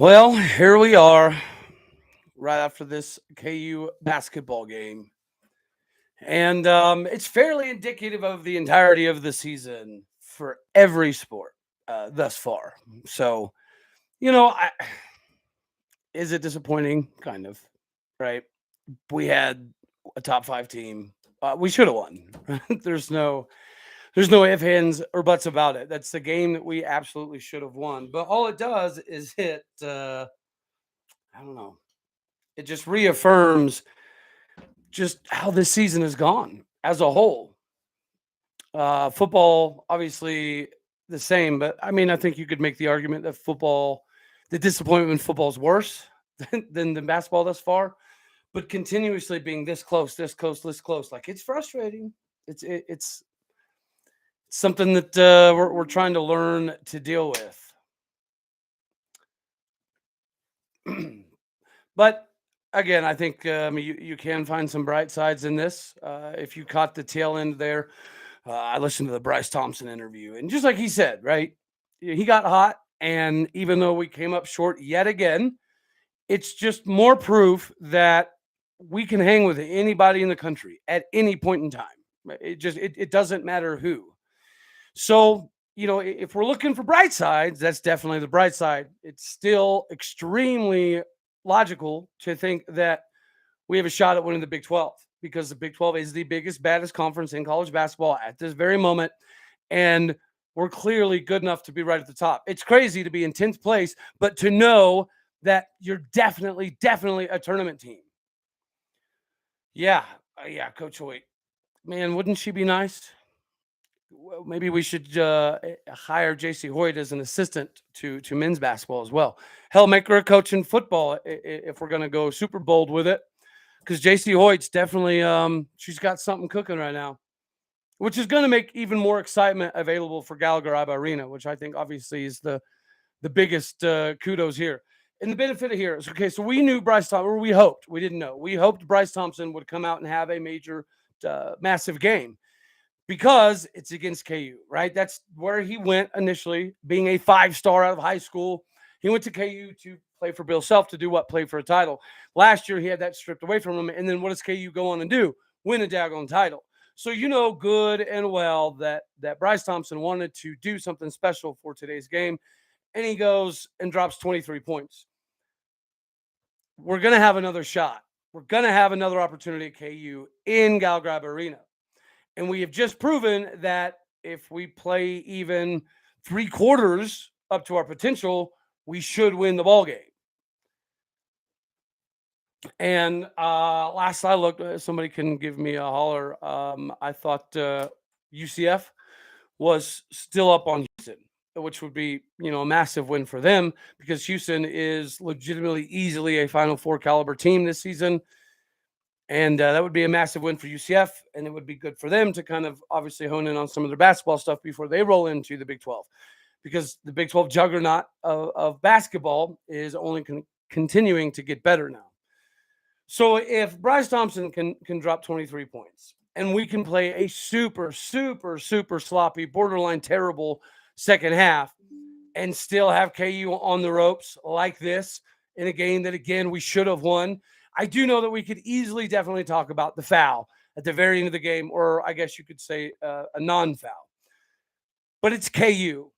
Well, here we are right after this KU basketball game. And it's fairly indicative of the entirety of the season for every sport thus far. So, I, is it disappointing? Kind of, right? We had a top five team. We should have won. There's no ifs, ands, or buts about it. That's the game that we absolutely should have won. But all it does is I don't know, it just reaffirms just how this season has gone as a whole. Football, obviously, the same, but I mean, I think you could make the argument that the disappointment in football is worse than the basketball thus far. But continuously being this close, this close, this close, like it's frustrating. It's something that we're trying to learn to deal with. But again, I think you can find some bright sides in this. If you caught the tail end there, I listened to the Bryce Thompson interview, and just like he said, right, he got hot, and even though we came up short yet again, it's just more proof that we can hang with anybody in the country at any point in time. It doesn't matter who. So if we're looking for bright sides, that's definitely the bright side. It's still extremely logical to think that we have a shot at winning the Big 12 because the Big 12 is the biggest, baddest conference in college basketball at this very moment. And we're clearly good enough to be right at the top. It's crazy to be in 10th place, but to know that you're definitely a tournament team. Yeah. Yeah. Coach Hoyt, man, wouldn't she be nice? Well, maybe we should hire JC Hoyt as an assistant to men's basketball as well. Hell, make her a coach in football if we're going to go super bold with it. Because JC Hoyt's definitely she's got something cooking right now, which is going to make even more excitement available for Gallagher Iba Arena, which I think obviously is the biggest kudos here. And the benefit of here is, okay, so we knew Bryce Thompson, or we hoped, we didn't know. We hoped Bryce Thompson would come out and have a major, massive game because it's against KU, right? That's where he went initially, being a 5-star out of high school. He went to KU to play for Bill Self to do what? Play for a title. Last year, he had that stripped away from him. And then what does KU go on and do? Win a daggone title. So good and well that Bryce Thompson wanted to do something special for today's game. And he goes and drops 23 points. We're going to have another shot. We're going to have another opportunity at KU in Gallagher Arena. And we have just proven that if we play even 3/4 up to our potential, we should win the ball game. And last I looked, somebody can give me a holler. I thought UCF was still up on Houston, which would be a massive win for them because Houston is legitimately easily a Final Four caliber team this season. And that would be a massive win for UCF, and it would be good for them to kind of obviously hone in on some of their basketball stuff before they roll into the Big 12, because the Big 12 juggernaut of basketball is only continuing to get better now. So if Bryce Thompson can drop 23 points and we can play a super sloppy, borderline terrible second half and still have KU on the ropes like this in a game that, again, we should have won, I do know that we could easily definitely talk about the foul at the very end of the game, or I guess you could say a non-foul. But it's KU.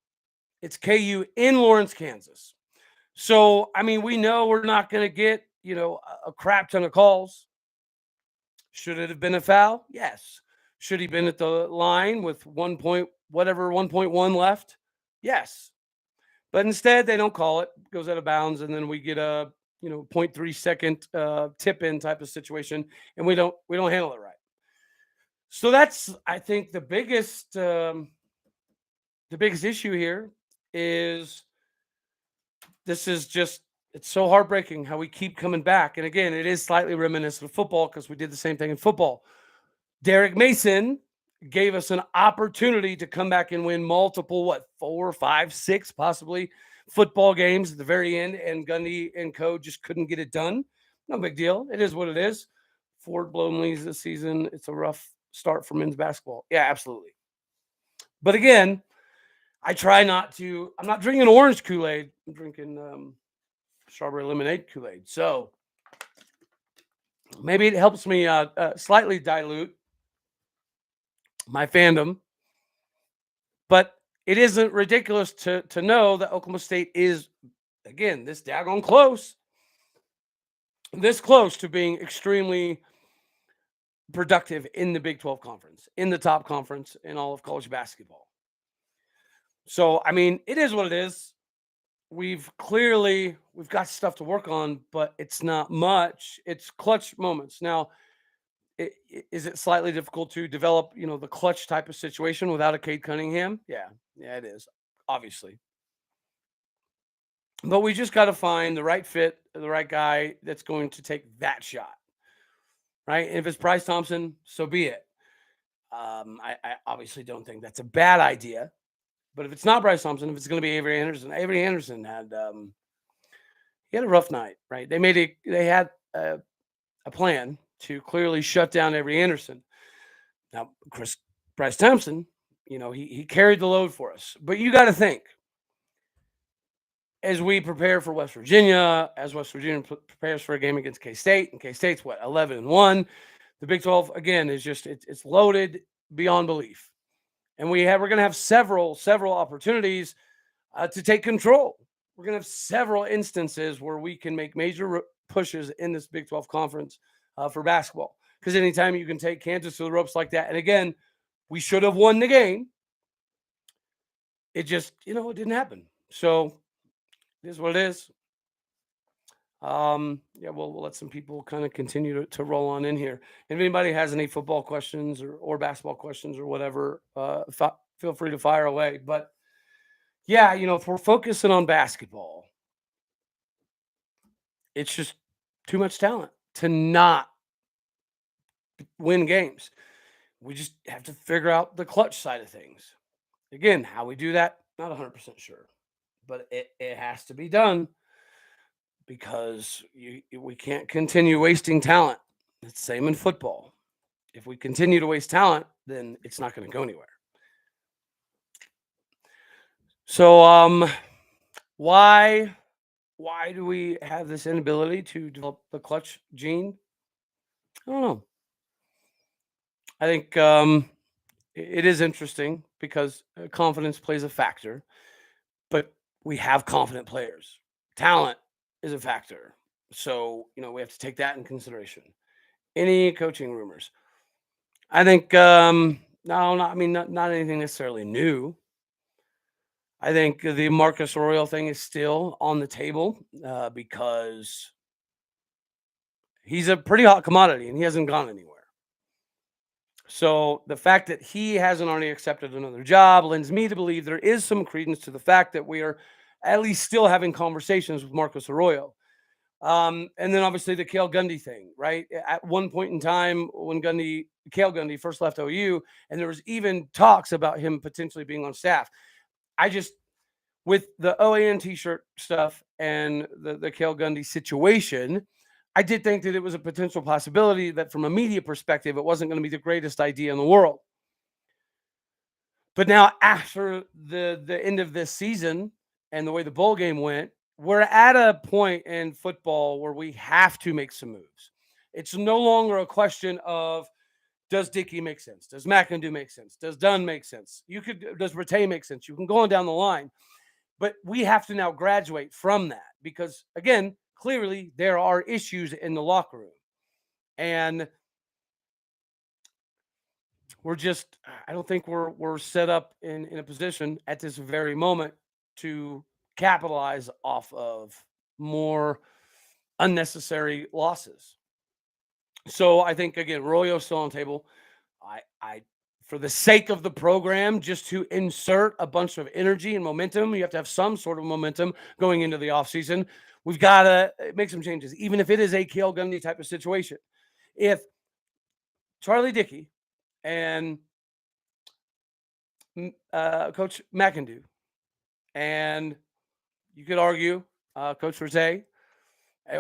It's KU in Lawrence, Kansas. So, I mean, we know we're not going to get, a crap ton of calls. Should it have been a foul? Yes. Should he been at the line with 1.1 left? Yes. But instead, they don't call it. It goes out of bounds, and then we get a 0.3 second tip in type of situation, and we don't handle it right. So that's, I think, the biggest issue here is this is just, it's so heartbreaking how we keep coming back. And again, it is slightly reminiscent of football because we did the same thing in football. Derek Mason gave us an opportunity to come back and win multiple, 4, 5, 6, possibly football games at the very end, and Gundy and co just couldn't get it done. No big deal. It is what it is. 4 blown leads this season. It's a rough start for men's basketball. Yeah, absolutely. But again, I try not to. I'm not drinking orange Kool-Aid. I'm drinking strawberry lemonade Kool-Aid. So maybe it helps me slightly dilute my fandom, but it isn't ridiculous to know that Oklahoma State is, again, this close to being extremely productive in the Big 12 conference, in the top conference in all of college basketball. So, I mean, it is what it is. We've got stuff to work on, but it's not much. It's clutch moments. Now, is it slightly difficult to develop, the clutch type of situation without a Cade Cunningham? Yeah, it is, obviously. But we just got to find the right fit, the right guy that's going to take that shot, right? And if it's Bryce Thompson, so be it. I obviously don't think that's a bad idea. But if it's not Bryce Thompson, if it's going to be Avery Anderson he had a rough night, right? They had a plan to clearly shut down Avery Anderson. Now, Bryce Thompson, he carried the load for us. But you got to think, as we prepare for West Virginia, as West Virginia prepares for a game against K-State, and K-State's 11-1. The Big 12 again is just it's loaded beyond belief, and we're going to have several opportunities to take control. We're going to have several instances where we can make major pushes in this Big 12 conference for basketball. Because anytime you can take Kansas to the ropes like that, and again, we should have won the game. It just, it didn't happen. So it is what it is. We'll let some people kind of continue to roll on in here. If anybody has any football questions or basketball questions or whatever, feel free to fire away. But yeah, if we're focusing on basketball, it's just too much talent to not win games. We just have to figure out the clutch side of things. Again, how we do that, not 100% sure, but it has to be done because we can't continue wasting talent. It's the same in football. If we continue to waste talent, then it's not going to go anywhere. So, why do we have this inability to develop the clutch gene? I don't know. I think it is interesting because confidence plays a factor, but we have confident players. Talent is a factor. So, we have to take that in consideration. Any coaching rumors? I think, no, not anything necessarily new. I think the Marcus Arroyo thing is still on the table because he's a pretty hot commodity and he hasn't gone anywhere. So the fact that he hasn't already accepted another job lends me to believe there is some credence to the fact that we are at least still having conversations with Marcus Arroyo. And then obviously the Cale Gundy thing, right? At one point in time when Cale Gundy first left OU, and there was even talks about him potentially being on staff. With the OAN t-shirt stuff and the Cale Gundy situation, I did think that it was a potential possibility that from a media perspective, it wasn't going to be the greatest idea in the world. But now after the end of this season and the way the bowl game went, we're at a point in football where we have to make some moves. It's no longer a question of, does Dickey make sense? Does McIndoe make sense? Does Dunn make sense? Does Rattay make sense? You can go on down the line. But we have to now graduate from that because, again, clearly there are issues in the locker room. And I don't think we're set up in a position at this very moment to capitalize off of more unnecessary losses. So I think, again, Arroyo's still on the table. I for the sake of the program, just to insert a bunch of energy and momentum, you have to have some sort of momentum going into the offseason. We've got to make some changes, even if it is a Cale Gundy type of situation. If Charlie Dickey and Coach McIndoe, and you could argue Coach Rattay,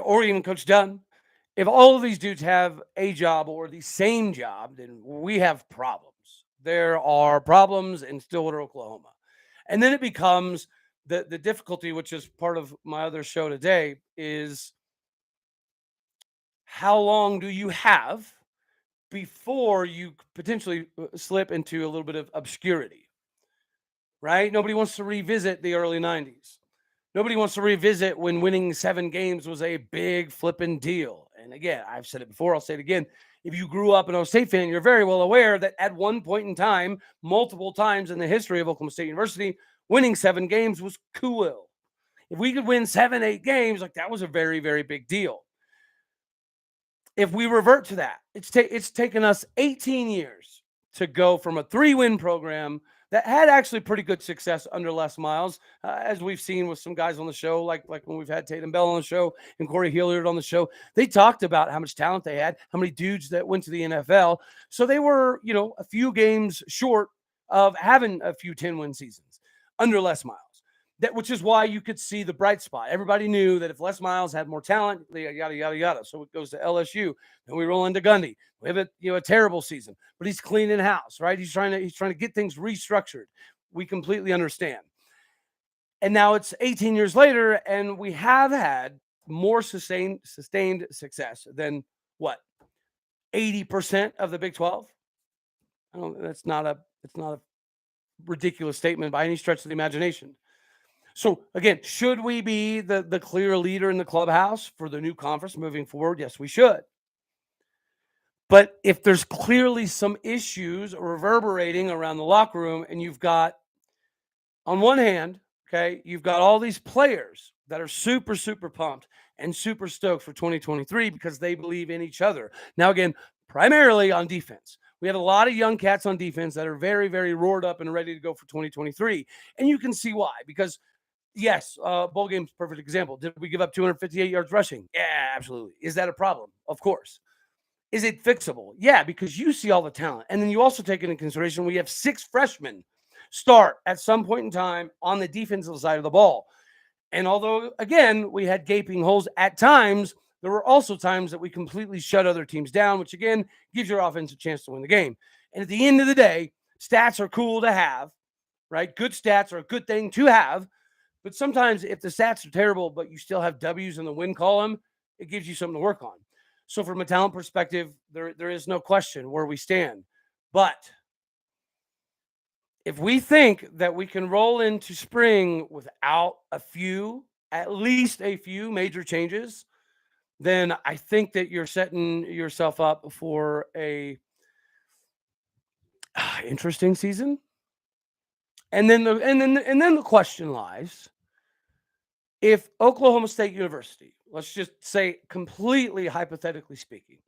or even Coach Dunn, if all of these dudes have a job or the same job, then we have problems. There are problems in Stillwater, Oklahoma. And then it becomes, The difficulty, which is part of my other show today, is how long do you have before you potentially slip into a little bit of obscurity, right? Nobody wants to revisit the early 90s. Nobody wants to revisit when winning 7 games was a big flipping deal. And again, I've said it before, I'll say it again. If you grew up an Oklahoma State fan, you're very well aware that at one point in time, multiple times in the history of Oklahoma State University, winning 7 games was cool. If we could win 7, 8 games, like that was a very, very big deal. If we revert to that, it's taken us 18 years to go from a 3-win program that had actually pretty good success under Les Miles, as we've seen with some guys on the show, like when we've had Tatum Bell on the show and Corey Hilliard on the show. They talked about how much talent they had, how many dudes that went to the NFL. So they were, a few games short of having a few 10-win seasons under Les Miles. Which is why you could see the bright spot. Everybody knew that if Les Miles had more talent, yada yada yada. So it goes to LSU, and we roll into Gundy. We have a terrible season, but he's cleaning house, right? He's trying to get things restructured. We completely understand. And now it's 18 years later, and we have had more sustained success than what 80% of the Big 12. It's not a ridiculous statement by any stretch of the imagination. So again, should we be the clear leader in the clubhouse for the new conference moving forward? Yes, we should. But if there's clearly some issues reverberating around the locker room, and you've got, on one hand, okay, you've got all these players that are super, super pumped and super stoked for 2023 because they believe in each other. Now, again, primarily on defense. We have a lot of young cats on defense that are very, very roared up and ready to go for 2023. And you can see why, because yes, bowl game's a perfect example. Did we give up 258 yards rushing? Yeah, absolutely. Is that a problem? Of course. Is it fixable? Yeah, because you see all the talent. And then you also take into consideration we have 6 freshmen start at some point in time on the defensive side of the ball. And although, again, we had gaping holes at times, there were also times that we completely shut other teams down, which, again, gives your offense a chance to win the game. And at the end of the day, stats are cool to have, right? Good stats are a good thing to have. But sometimes if the stats are terrible, but you still have W's in the win column, it gives you something to work on. So from a talent perspective, there is no question where we stand. But if we think that we can roll into spring without at least a few major changes, then I think that you're setting yourself up for a interesting season. And then the question lies, if Oklahoma State University, let's just say completely hypothetically speaking,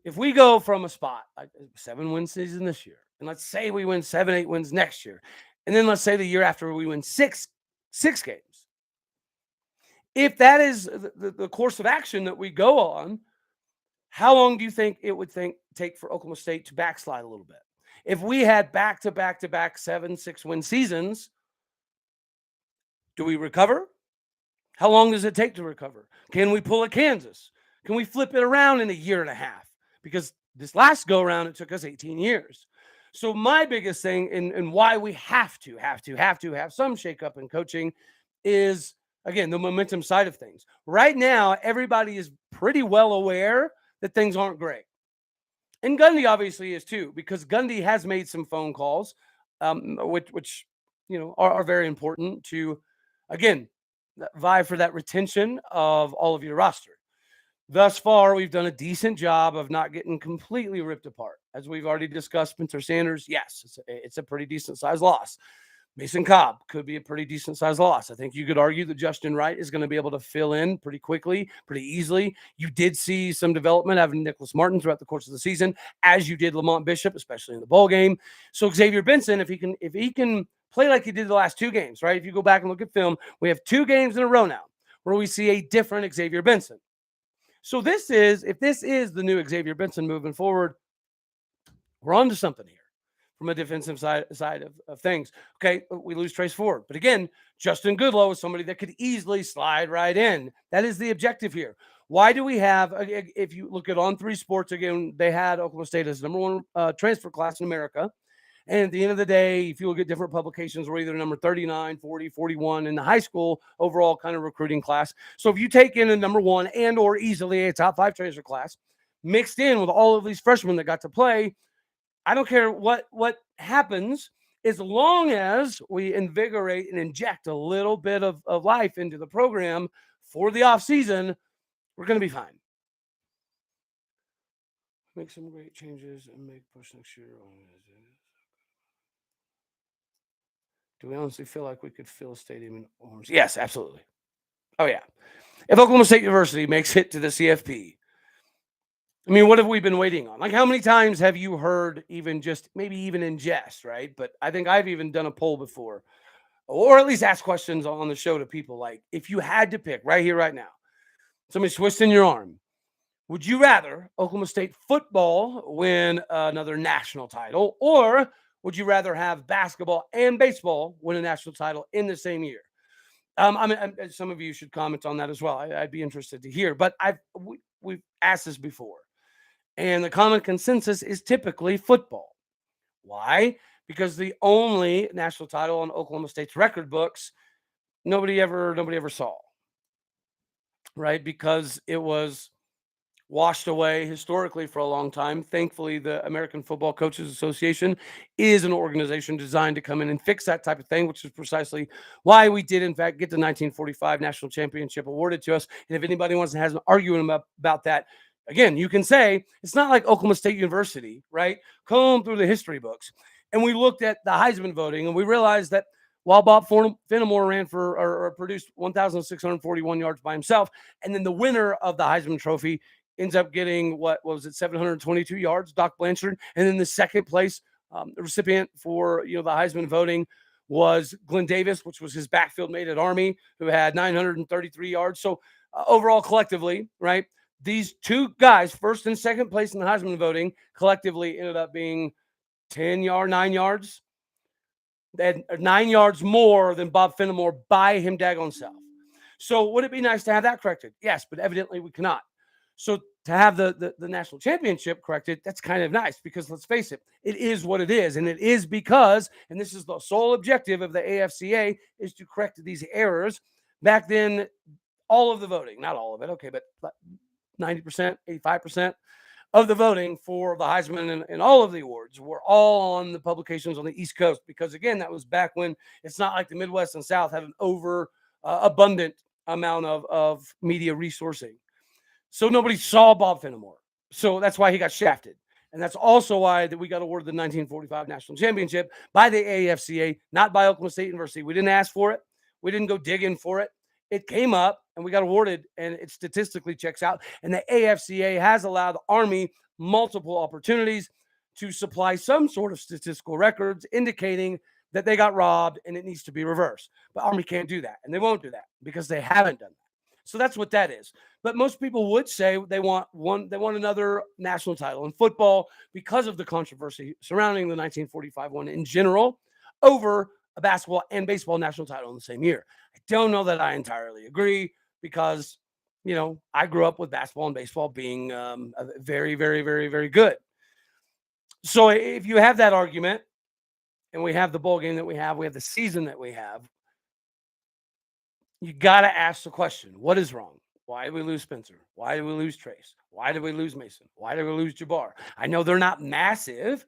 if we go from a spot like a 7-win season this year, and let's say we win 7, 8 wins next year, and then let's say the year after we win six games, if that is the course of action that we go on, how long do you think it would take for Oklahoma State to backslide a little bit? If we had back-to-back 7, 6-win seasons, do we recover? How long does it take to recover? Can we pull a Kansas? Can we flip it around in a year and a half? Because this last go around, it took us 18 years. So my biggest thing and why we have to have some shakeup in coaching is, again, the momentum side of things. Right now, everybody is pretty well aware that things aren't great. And Gundy obviously is too, because Gundy has made some phone calls, which are very important to, again, vie for that retention of all of your roster. Thus far, we've done a decent job of not getting completely ripped apart. As we've already discussed, Spencer Sanders, yes, it's a pretty decent size loss. Mason Cobb could be a pretty decent size loss. I think you could argue that Justin Wright is going to be able to fill in pretty quickly, pretty easily. You did see some development having Nicholas Martin throughout the course of the season, as you did Lamont Bishop, especially in the bowl game. So Xavier Benson, if he can play like he did the last 2 games, right? If you go back and look at film, we have 2 games in a row now where we see a different Xavier Benson. So if this is the new Xavier Benson moving forward, we're on to something here from a defensive side of things. Okay, we lose Trace Ford. But again, Justin Goodlow is somebody that could easily slide right in. That is the objective here. Why do we have, if you look at On3 Sports, again, they had Oklahoma State as number 1 transfer class in America. And at the end of the day, if you look at different publications, we're either number 39, 40, 41 in the high school overall kind of recruiting class. So if you take in a number one and or easily a top 5 transfer class, mixed in with all of these freshmen that got to play, I don't care what happens, as long as we invigorate and inject a little bit of life into the program for the off season, we're going to be fine. Make some great changes and make push next year. Do we honestly feel like we could fill a stadium in orange? Yes, absolutely. Oh yeah. If Oklahoma State University makes it to the CFP, I mean, what have we been waiting on? Like, how many times have you heard, even just maybe even in jest, right? But I think I've even done a poll before, or at least asked questions on the show to people like, if you had to pick right here, right now, somebody's twisting your arm, would you rather Oklahoma State football win another national title, or would you rather have basketball and baseball win a national title in the same year? I mean, some of you should comment on that as well. I'd be interested to hear. But we've asked this before. And the common consensus is typically football. Why? Because the only national title on Oklahoma State's record books, nobody ever saw. Right? Because it was washed away historically for a long time. Thankfully, the American Football Coaches Association is an organization designed to come in and fix that type of thing, which is precisely why we did, in fact, get the 1945 national championship awarded to us. And if anybody wants to have an argument about that, again, you can say it's not like Oklahoma State University, right? Comb through the history books. And we looked at the Heisman voting and we realized that while Bob Fenimore ran for or produced 1,641 yards by himself, and then the winner of the Heisman Trophy ends up getting what was it, 722 yards, Doc Blanchard, and then the second place recipient for the Heisman voting was Glenn Davis, which was his backfield mate at Army, who had 933 yards. So overall, collectively, right, these two guys, first and second place in the Heisman voting, collectively ended up being 9 yards. They had 9 yards more than Bob Fenimore by him daggone self. So would it be nice to have that corrected? Yes, but evidently we cannot. So to have the national championship corrected, that's kind of nice because let's face it, it is what it is. And it is because, and this is the sole objective of the AFCA, is to correct these errors. Back then, all of the voting, not all of it, okay, but 90%, 85% of the voting for the Heisman and all of the awards were all on the publications on the East Coast. Because again, that was back when it's not like the Midwest and South had an abundant amount of media resourcing. So nobody saw Bob Fenimore. So that's why he got shafted. And that's also why that we got awarded the 1945 national championship by the AFCA, not by Oklahoma State University. We didn't ask for it. We didn't go digging for it. It came up and we got awarded, and it statistically checks out. And the AFCA has allowed the Army multiple opportunities to supply some sort of statistical records indicating that they got robbed and it needs to be reversed. But Army can't do that, and they won't do that because they haven't done that. So that's what that is. But most people would say they want another national title in football because of the controversy surrounding the 1945 one in general over a basketball and baseball national title in the same year. I don't know that I entirely agree because, I grew up with basketball and baseball being very, very, very, very good. So if you have that argument and we have the bowl game that we have the season that we have, you got to ask the question, what is wrong? Why did we lose Spencer? Why did we lose Trace? Why did we lose Mason? Why did we lose Jabbar? I know they're not massive.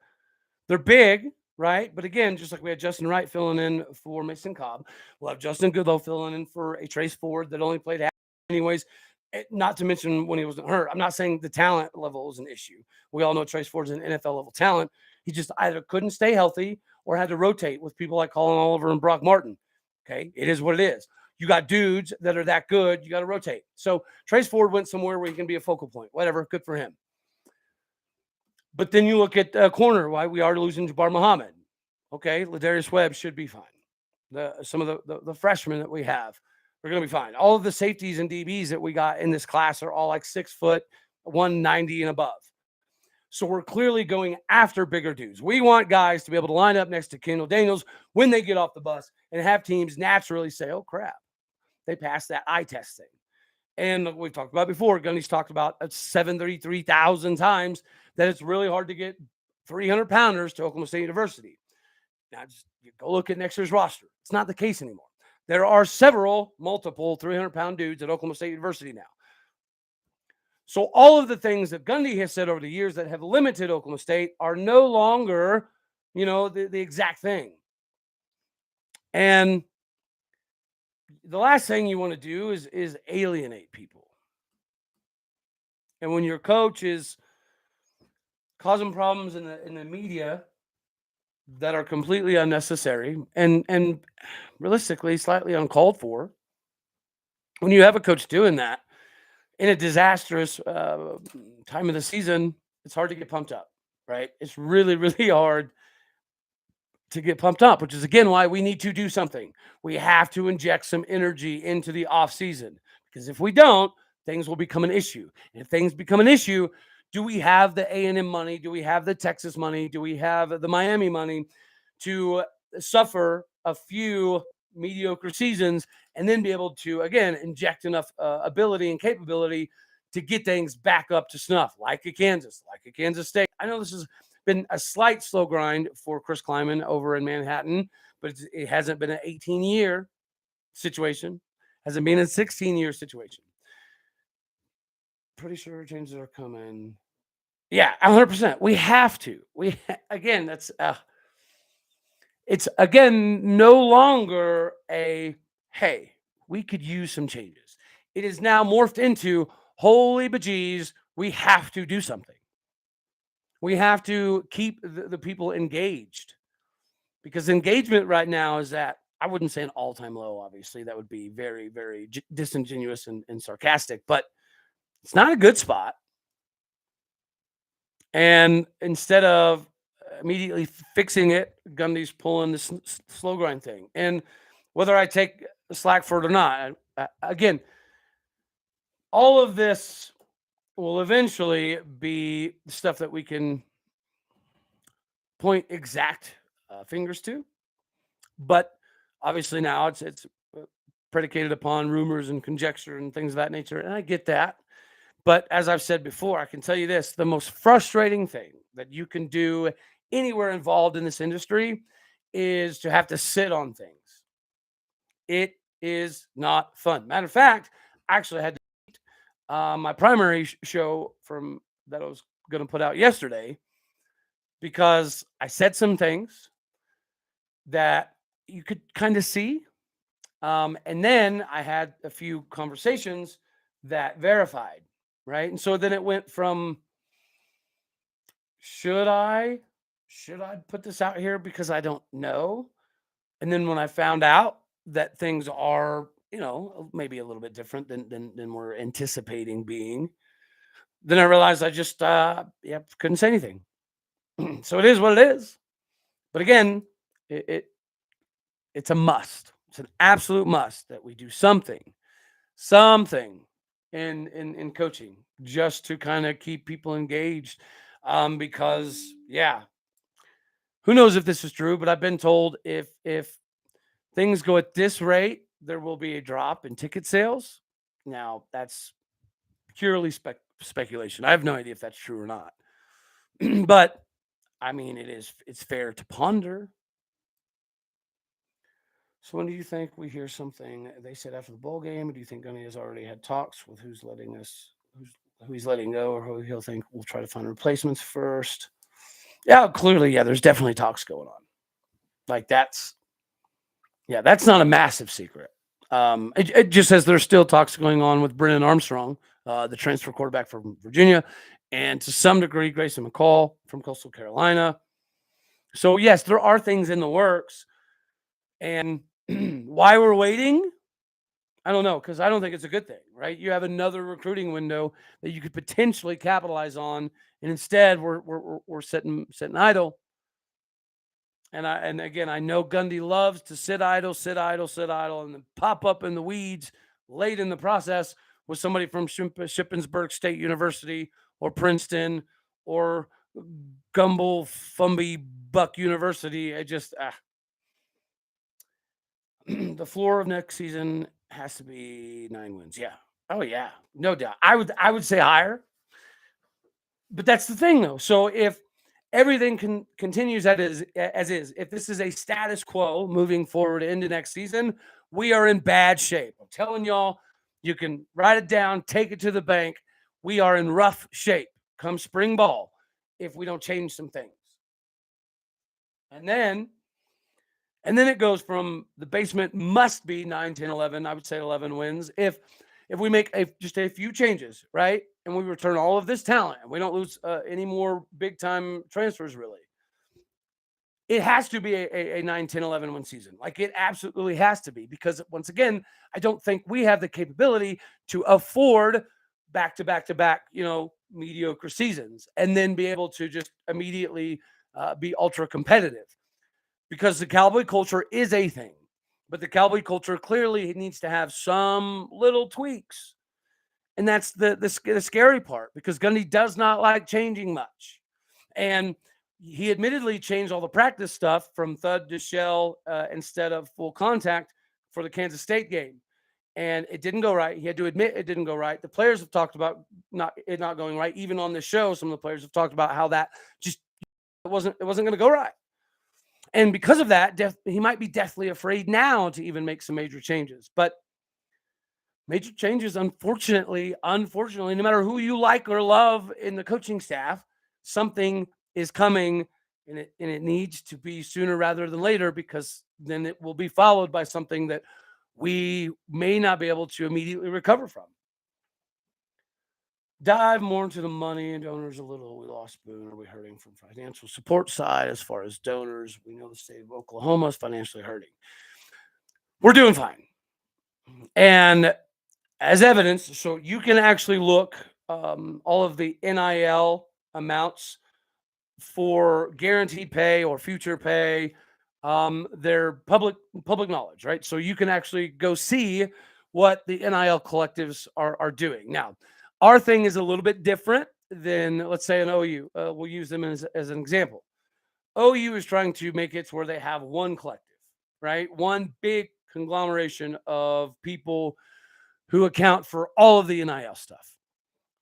They're big, right? But again, just like we had Justin Wright filling in for Mason Cobb, we'll have Justin Goodlow filling in for a Trace Ford that only played half anyways, not to mention when he wasn't hurt. I'm not saying the talent level is an issue. We all know Trace Ford's an NFL level talent. He just either couldn't stay healthy or had to rotate with people like Colin Oliver and Brock Martin. Okay, it is what it is. You got dudes that are that good. You got to rotate. So Trace Ford went somewhere where he can be a focal point. Whatever, good for him. But then you look at corner. Why we are losing Jabbar Muhammad. Okay, Ladarius Webb should be fine. Some of the freshmen that we have are going to be fine. All of the safeties and DBs that we got in this class are all like 6 foot, 190 and above. So we're clearly going after bigger dudes. We want guys to be able to line up next to Kendall Daniels when they get off the bus and have teams naturally say, oh, crap, they passed that eye test thing. And we've talked about before, Gunny's talked about 733,000 times that it's really hard to get 300-pounders to Oklahoma State University. Now, just you go look at next year's roster. It's not the case anymore. There are multiple 300-pound dudes at Oklahoma State University now. So all of the things that Gundy has said over the years that have limited Oklahoma State are no longer, the exact thing. And the last thing you want to do is alienate people. And when your coach is causing problems in the media that are completely unnecessary and realistically slightly uncalled for, when you have a coach doing that in a disastrous time of the season, it's hard to get pumped up, right? It's really, really hard to get pumped up, which is again why we need to do something. We have to inject some energy into the off season, because if we don't, things will become an issue. And if things become an issue, do we have the A&M money? Do we have the Texas money? Do we have the Miami money to suffer a few mediocre seasons and then be able to, again, inject enough ability and capability to get things back up to snuff, like a Kansas State? I know this has been a slight slow grind for Chris Kleiman over in Manhattan, but it hasn't been an 18-year situation, hasn't been a 16-year situation. Pretty sure changes are coming. Yeah, 100%. We have to. Again, it's again no longer a hey, we could use some changes. It is now morphed into holy bejeez, we have to do something. We have to keep the people engaged, because engagement right now is at, I wouldn't say an all-time low, obviously. That would be very, very disingenuous and sarcastic, but it's not a good spot. And instead of immediately fixing it, Gundy's pulling this slow grind thing. And whether I take slack for it or not, again, all of this will eventually be stuff that we can point exact fingers to. But obviously now it's predicated upon rumors and conjecture and things of that nature. And I get that. But as I've said before, I can tell you this, the most frustrating thing that you can do anywhere involved in this industry is to have to sit on things. It is not fun. Matter of fact, actually I had my primary show from that I was going to put out yesterday, because I said some things that you could kind of see. And then I had a few conversations that verified, right? And so then it went from, should I put this out here because I don't know? And then when I found out that things are, maybe a little bit different than we're anticipating being, then I realized I just couldn't say anything. So it is what it is. But again, it's a must. It's an absolute must that we do something in coaching, just to kind of keep people engaged. Because who knows if this is true, but I've been told if things go at this rate, there will be a drop in ticket sales. Now that's purely speculation. I have no idea if that's true or not. But I mean, it's fair to ponder. So when do you think we hear something? They said after the bowl game. Or do you think Gunny has already had talks with who he's letting go, or who he'll think we'll try to find replacements first? Yeah, clearly, there's definitely talks going on. Like that's not a massive secret. It just says there's still talks going on with Brennan Armstrong, the transfer quarterback from Virginia, and to some degree Grayson McCall from Coastal Carolina. So yes, there are things in the works. And why we're waiting, I don't know, because I don't think it's a good thing, right? You have another recruiting window that you could potentially capitalize on, and instead we're sitting idle. And again, I know Gundy loves to sit idle, and then pop up in the weeds late in the process with somebody from Shippensburg State University or Princeton or Gumble Fumby Buck University. I just the floor of next season has to be 9 wins. Yeah. Oh yeah, no doubt. I would say higher. But that's the thing though. So if everything continues as is. If this is a status quo moving forward into next season, we are in bad shape. I'm telling y'all, you can write it down, take it to the bank. We are in rough shape come spring ball if we don't change some things. And then it goes from the basement must be 9, 10, 11. I would say 11 wins. If we make just a few changes, right? And we return all of this talent and we don't lose any more big time transfers, really. It has to be a 9, 10, 11 win season. Like it absolutely has to be because once again, I don't think we have the capability to afford back to back to back, mediocre seasons and then be able to just immediately be ultra competitive because the cowboy culture is a thing, but the cowboy culture clearly needs to have some little tweaks. And that's the scary part because Gundy does not like changing much. And he admittedly changed all the practice stuff from thud to shell instead of full contact for the Kansas State game. And it didn't go right. He had to admit it didn't go right. The players have talked about it not going right. Even on the show, some of the players have talked about how that just it wasn't going to go right. And because of that, he might be deathly afraid now to even make some major changes. But major changes, unfortunately, no matter who you like or love in the coaching staff, something is coming and it needs to be sooner rather than later because then it will be followed by something that we may not be able to immediately recover from. Dive more into the money and donors a little. We lost Boone. Are we hurting from financial support side as far as donors? We know the state of Oklahoma is financially hurting. We're doing fine. And as evidence, so you can actually look all of the NIL amounts for guaranteed pay or future pay. They're public knowledge, right? So you can actually go see what the NIL collectives are doing. Now, our thing is a little bit different than, let's say, an OU. We'll use them as an example. OU is trying to make it to where they have one collective, right? One big conglomeration of people who account for all of the NIL stuff.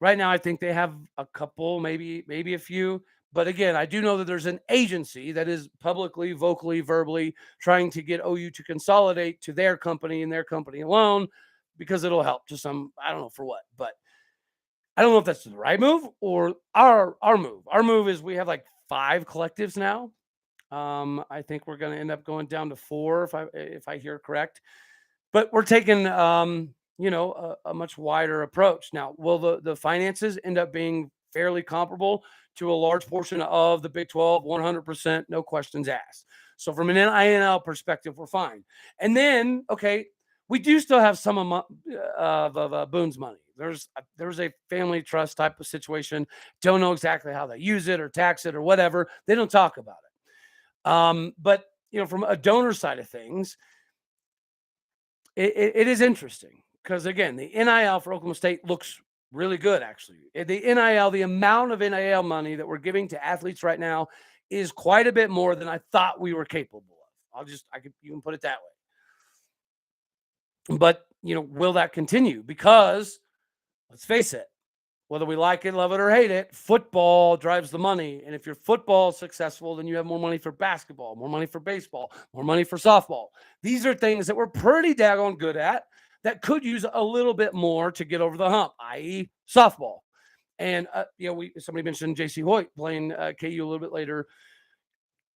Right now, I think they have a couple, maybe a few. But again, I do know that there's an agency that is publicly, vocally, verbally trying to get OU to consolidate to their company and their company alone because it'll help to some, I don't know for what, but I don't know if that's the right move or our move. Our move is we have like 5 collectives now. I think we're going to end up going down to 4 if I hear correct. But we're taking a much wider approach. Now, will the finances end up being fairly comparable to a large portion of the Big 12? 100%, no questions asked. So from an NIL perspective, we're fine. And then, okay, we do still have some of Boone's money. There's a family trust type of situation. Don't know exactly how they use it or tax it or whatever. They don't talk about it. But from a donor side of things, it is interesting because again, the NIL for Oklahoma State looks really good. Actually, the amount of NIL money that we're giving to athletes right now is quite a bit more than I thought we were capable of. You can put it that way. But will that continue? Because let's face it, whether we like it, love it, or hate it, football drives the money. And if your football is successful, then you have more money for basketball, more money for baseball, more money for softball. These are things that we're pretty daggone good at that could use a little bit more to get over the hump, i.e. softball. And, somebody mentioned JC Hoyt playing KU a little bit later.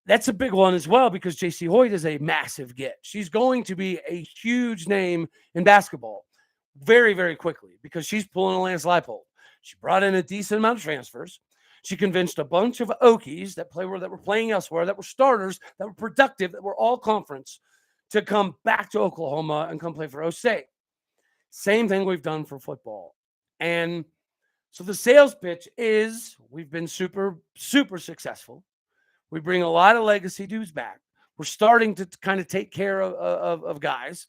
That's a big one as well because JC Hoyt is a massive get. She's going to be a huge name in basketball very, very quickly because she's pulling a Lance Leipold. She brought in a decent amount of transfers. She convinced a bunch of Okies that were playing elsewhere, that were starters, that were productive, that were all conference to come back to Oklahoma and come play for O State. Same thing we've done for football. And so the sales pitch is we've been super, super successful. We bring a lot of legacy dudes back. We're starting to kind of take care of guys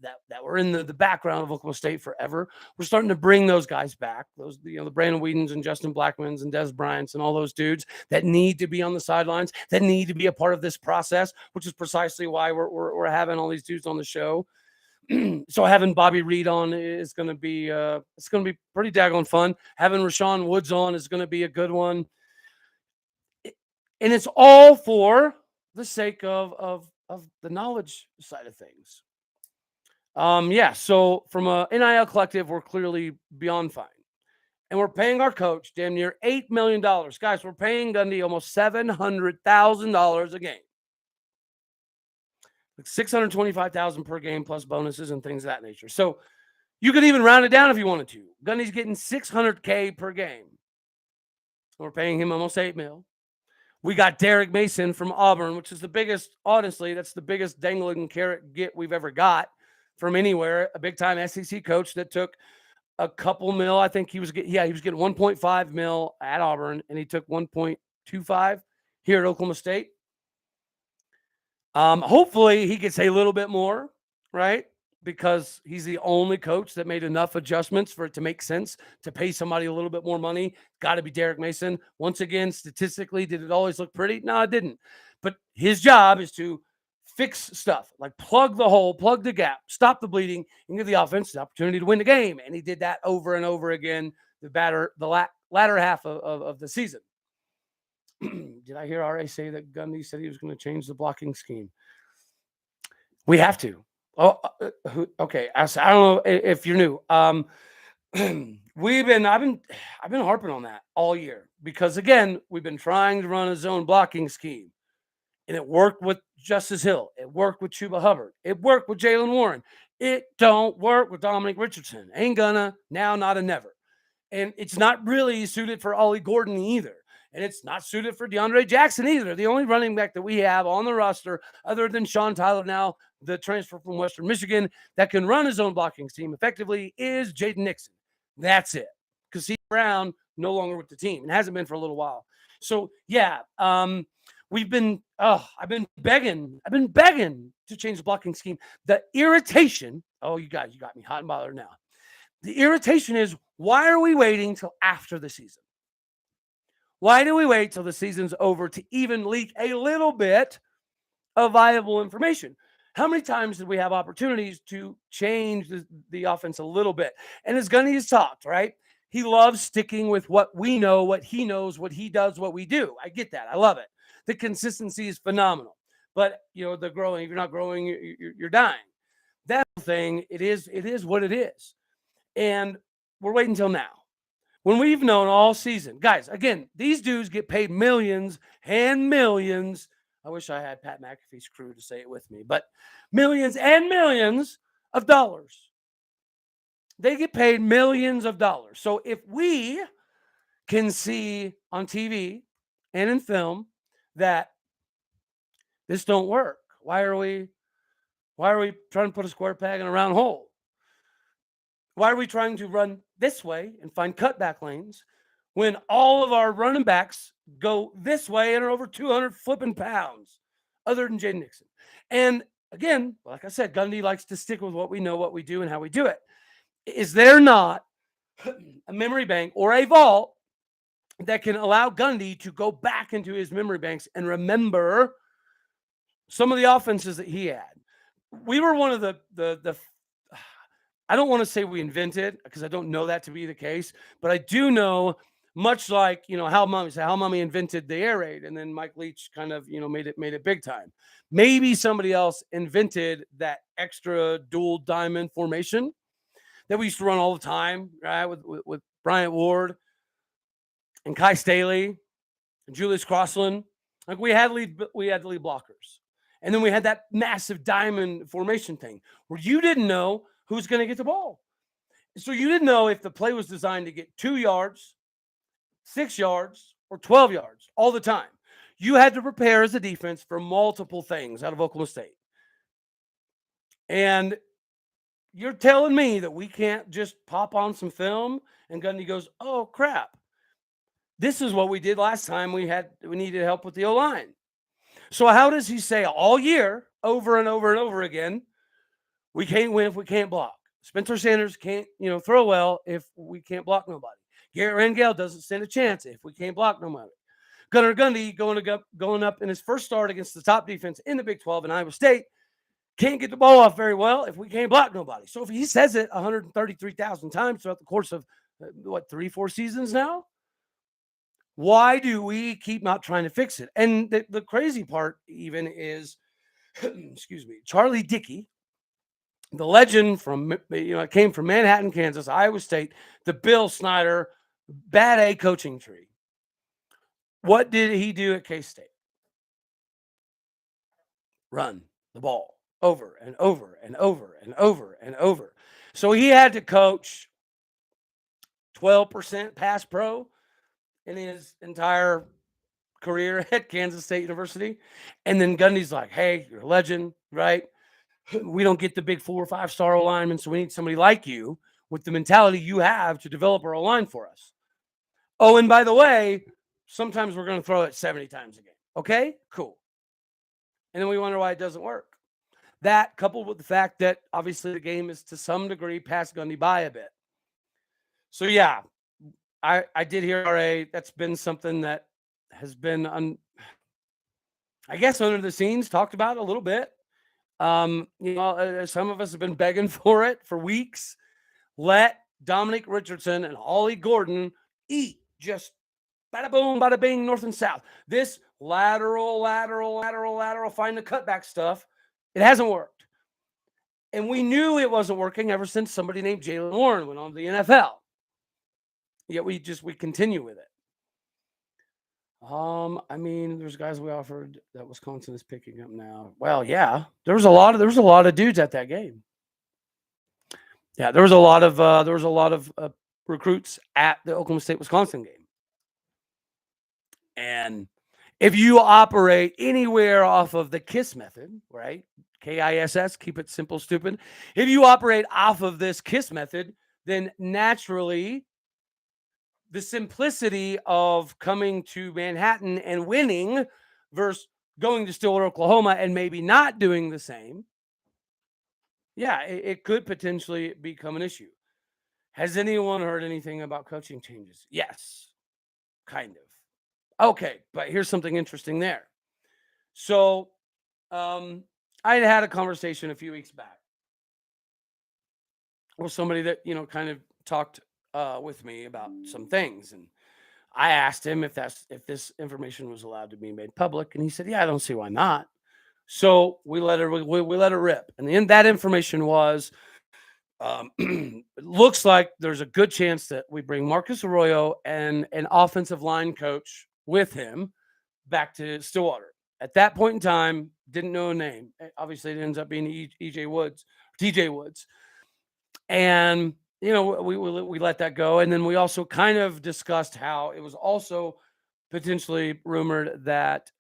that were in the background of Oklahoma State forever. We're starting to bring those guys back. Those, the Brandon Whedons and Justin Blackmans and Des Bryants and all those dudes that need to be on the sidelines, that need to be a part of this process, which is precisely why we're having all these dudes on the show. So having Bobby Reed on is going to be it's going to be pretty daggone fun. Having Rashawn Woods on is going to be a good one. And it's all for the sake of the knowledge side of things. Yeah, so from a NIL collective, we're clearly beyond fine. And we're paying our coach damn near $8 million. Guys, we're paying Gundy almost $700,000 a game. Like $625,000 per game plus bonuses and things of that nature. So you could even round it down if you wanted to. Gundy's getting $600K per game. We're paying him almost $8 million. We got Derek Mason from Auburn, which is the biggest, honestly, that's the biggest dangling carrot get we've ever got from anywhere. A big time SEC coach that took a couple mil. I think he was getting 1.5 mil at Auburn, and he took 1.25 here at Oklahoma State. Hopefully he gets a little bit more, right? Because he's the only coach that made enough adjustments for it to make sense to pay somebody a little bit more money. Got to be Derek Mason. Once again, statistically, did it always look pretty? No, it didn't. But his job is to fix stuff, like plug the hole, plug the gap, stop the bleeding, and give the offense the opportunity to win the game. And he did that over and over again, the latter half of the season. Did I hear RA say that Gundy said he was going to change the blocking scheme? We have to. Oh, okay. I don't know if you're new. I've been harping on that all year because again, we've been trying to run a zone blocking scheme, and it worked with Justice Hill. It worked with Chuba Hubbard. It worked with Jalen Warren. It don't work with Dominic Richardson. Ain't gonna now, not a never. And it's not really suited for Ollie Gordon either. And it's not suited for DeAndre Jackson either. The only running back that we have on the roster, other than Sean Tyler now, the transfer from Western Michigan, that can run his own blocking scheme effectively is Jaden Nixon. That's it. Because Steve Brown no longer with the team and hasn't been for a little while. So yeah, I've been begging to change the blocking scheme. The irritation, you got me hot and bothered now. The irritation is, why are we waiting till after the season? Why do we wait till the season's over to even leak a little bit of viable information? How many times did we have opportunities to change the offense a little bit? And as Gunny has talked, right? He loves sticking with what we know, what he knows, what he does, what we do. I get that. I love it. The consistency is phenomenal. But, the growing, if you're not growing, you're dying. That thing, it is what it is. And we're waiting until now. When we've known all season, guys, again, these dudes get paid millions and millions. I wish I had Pat McAfee's crew to say it with me, but millions and millions of dollars. They get paid millions of dollars. So if we can see on TV and in film that this don't work, why are we trying to put a square peg in a round hole? Why are we trying to run this way and find cutback lanes when all of our running backs go this way and are over 200 flipping pounds, other than Jaden Nixon? And again, like I said, Gundy likes to stick with what we know, what we do, and how we do it. Is there not a memory bank or a vault that can allow Gundy to go back into his memory banks and remember some of the offenses that he had? We were one of the I don't want to say we invented, because I don't know that to be the case, but I do know, much like, Hal Mummy invented the air raid, and then Mike Leach kind of, made it big time. Maybe somebody else invented that extra dual diamond formation that we used to run all the time, right? With Bryant Ward and Kai Staley and Julius Crossland. Like we had lead blockers. And then we had that massive diamond formation thing where you didn't know who's going to get the ball. So you didn't know if the play was designed to get 2 yards, 6 yards, or 12 yards all the time. You had to prepare as a defense for multiple things out of Oklahoma State. And you're telling me that we can't just pop on some film and Gundy goes, oh, crap. This is what we did last time we needed help with the O-line. So how does he say all year, over and over and over again, we can't win if we can't block? Spencer Sanders can't, throw well if we can't block nobody. Garrett Rangel doesn't stand a chance if we can't block nobody. Gunnar Gundy going up in his first start against the top defense in the Big 12 in Iowa State can't get the ball off very well if we can't block nobody. So if he says it 133,000 times throughout the course of 3-4 seasons now, Why do we keep not trying to fix it? And the crazy part even is, excuse me, Charlie Dickey, the legend from, came from Manhattan, Kansas, Iowa State, the Bill Snyder bad A coaching tree. What did he do at K State? Run the ball over and over and over and over and over. So he had to coach 12% pass pro in his entire career at Kansas State University. And then Gundy's like, hey, you're a legend, right? We don't get the big 4 or 5-star alignment, so we need somebody like you with the mentality you have to develop our line for us. Oh, and by the way, sometimes we're going to throw it 70 times a game. Okay, cool. And then we wonder why it doesn't work. That coupled with the fact that obviously the game is to some degree past Gundy by a bit. So yeah, I did hear RA. That's been something that has been I guess under the scenes talked about a little bit. Some of us have been begging for it for weeks. Let Dominic Richardson and Ollie Gordon eat. Just bada boom, bada bing, north and south. This lateral, find the cutback stuff, it hasn't worked. And we knew it wasn't working ever since somebody named Jalen Warren went on to the NFL. Yet we continue with it. There's guys we offered that Wisconsin is picking up now. Well, yeah, there was a lot of dudes at that game. Yeah, there was a lot of recruits at the Oklahoma State Wisconsin game. And if you operate anywhere off of the KISS method, right? KISS, keep it simple, stupid. If you operate off of this KISS method, then naturally the simplicity of coming to Manhattan and winning versus going to Stillwater, Oklahoma and maybe not doing the same, yeah, it could potentially become an issue. Has anyone heard anything about coaching changes? Yes, kind of. Okay, but here's something interesting there. So I had a conversation a few weeks back with somebody that, kind of talked with me about some things. And I asked him if this information was allowed to be made public. And he said, yeah, I don't see why not. So we let it rip. And that information was, it looks like there's a good chance that we bring Marcus Arroyo and an offensive line coach with him back to Stillwater. At that point in time, didn't know a name. Obviously, it ends up being TJ Woods. And, we let that go. And then we also kind of discussed how it was also potentially rumored that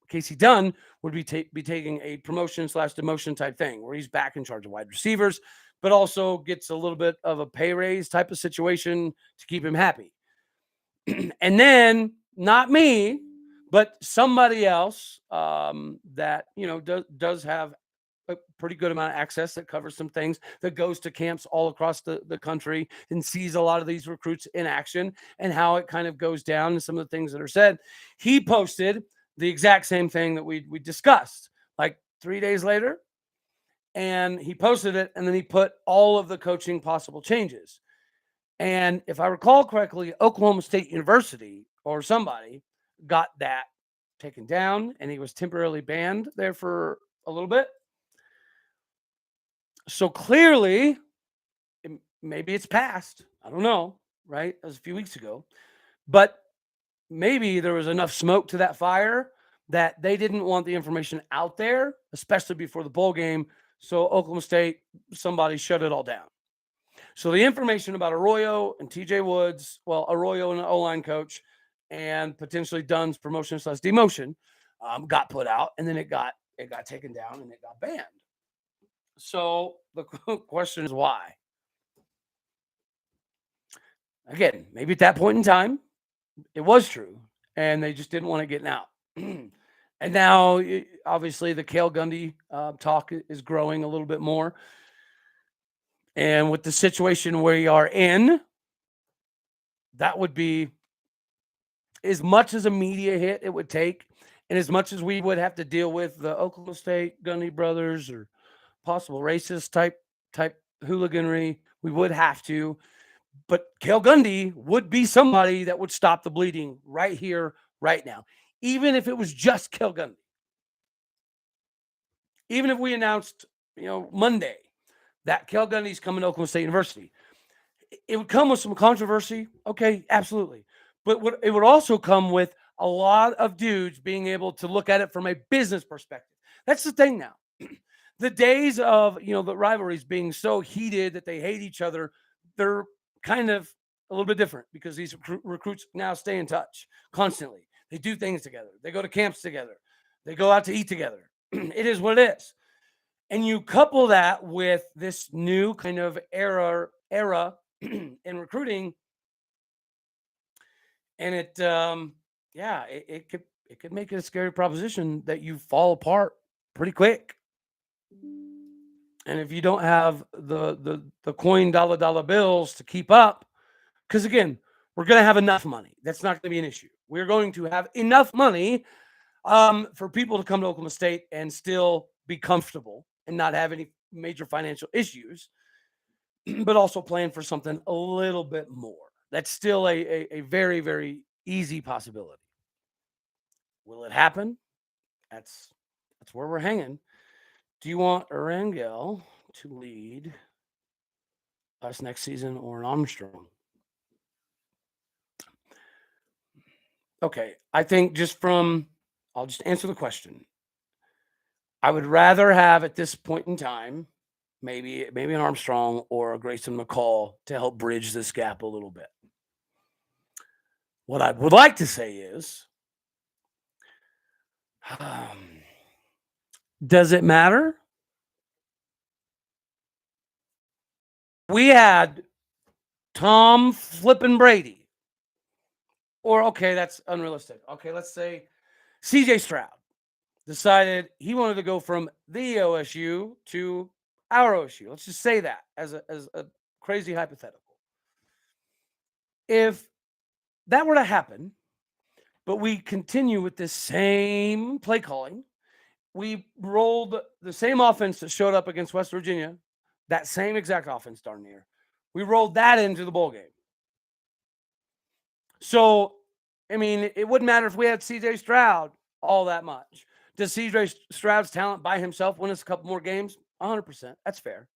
Casey Dunn would be taking a promotion/demotion type thing where he's back in charge of wide receivers, but also gets a little bit of a pay raise type of situation to keep him happy. And then not me, but somebody else that, does have a pretty good amount of access that covers some things, that goes to camps all across the country and sees a lot of these recruits in action and how it kind of goes down and some of the things that are said. He posted the exact same thing that we discussed like 3 days later. And he posted it, and then he put all of the coaching possible changes. And if I recall correctly, Oklahoma State University or somebody got that taken down, and he was temporarily banned there for a little bit. So clearly, maybe it's past. I don't know, right? That was a few weeks ago. But maybe there was enough smoke to that fire that they didn't want the information out there, especially before the bowl game. So Oklahoma State, somebody shut it all down. So the information about Arroyo and TJ Woods, Arroyo and an O-line coach, and potentially Dunn's promotion/demotion got put out, and then it got taken down and it got banned. So the question is why? Again, maybe at that point in time, it was true, and they just didn't want to get out. And now, obviously, the Cale Gundy talk is growing a little bit more. And with the situation we are in, that would be as much as a media hit it would take, and as much as we would have to deal with the Oklahoma State Gundy brothers or possible racist type hooliganry, we would have to. But Cale Gundy would be somebody that would stop the bleeding right here, right now. Even if it was just Cale Gundy. Even if we announced, Monday that Cale Gundy's coming to Oklahoma State University, it would come with some controversy. Okay, absolutely. But it would also come with a lot of dudes being able to look at it from a business perspective. That's the thing now. The days of, the rivalries being so heated that they hate each other, they're kind of a little bit different because these recruits now stay in touch constantly. They do things together. They go to camps together. They go out to eat together. It is what it is. And you couple that with this new kind of era in recruiting, and it could make it a scary proposition that you fall apart pretty quick. And if you don't have the coin dollar bills to keep up, because again, we're going to have enough money. That's not going to be an issue. We're going to have enough money for people to come to Oklahoma State and still be comfortable and not have any major financial issues, but also plan for something a little bit more. That's still a very, very easy possibility. Will it happen? That's where we're hanging. Do you want Erangel to lead us next season or an Armstrong? Okay, I think I'll just answer the question. I would rather have at this point in time, maybe an Armstrong or a Grayson McCall to help bridge this gap a little bit. What I would like to say is, does it matter? We had Tom flipping Brady. Or, okay, that's unrealistic. Okay, let's say CJ Stroud decided he wanted to go from the OSU to our OSU. Let's just say that as a crazy hypothetical. If that were to happen, but we continue with this same play calling, we rolled the same offense that showed up against West Virginia, that same exact offense, darn near. We rolled that into the bowl game. So, I mean, it wouldn't matter if we had CJ Stroud all that much. Does CJ Stroud's talent by himself win us a couple more games? 100%. That's fair.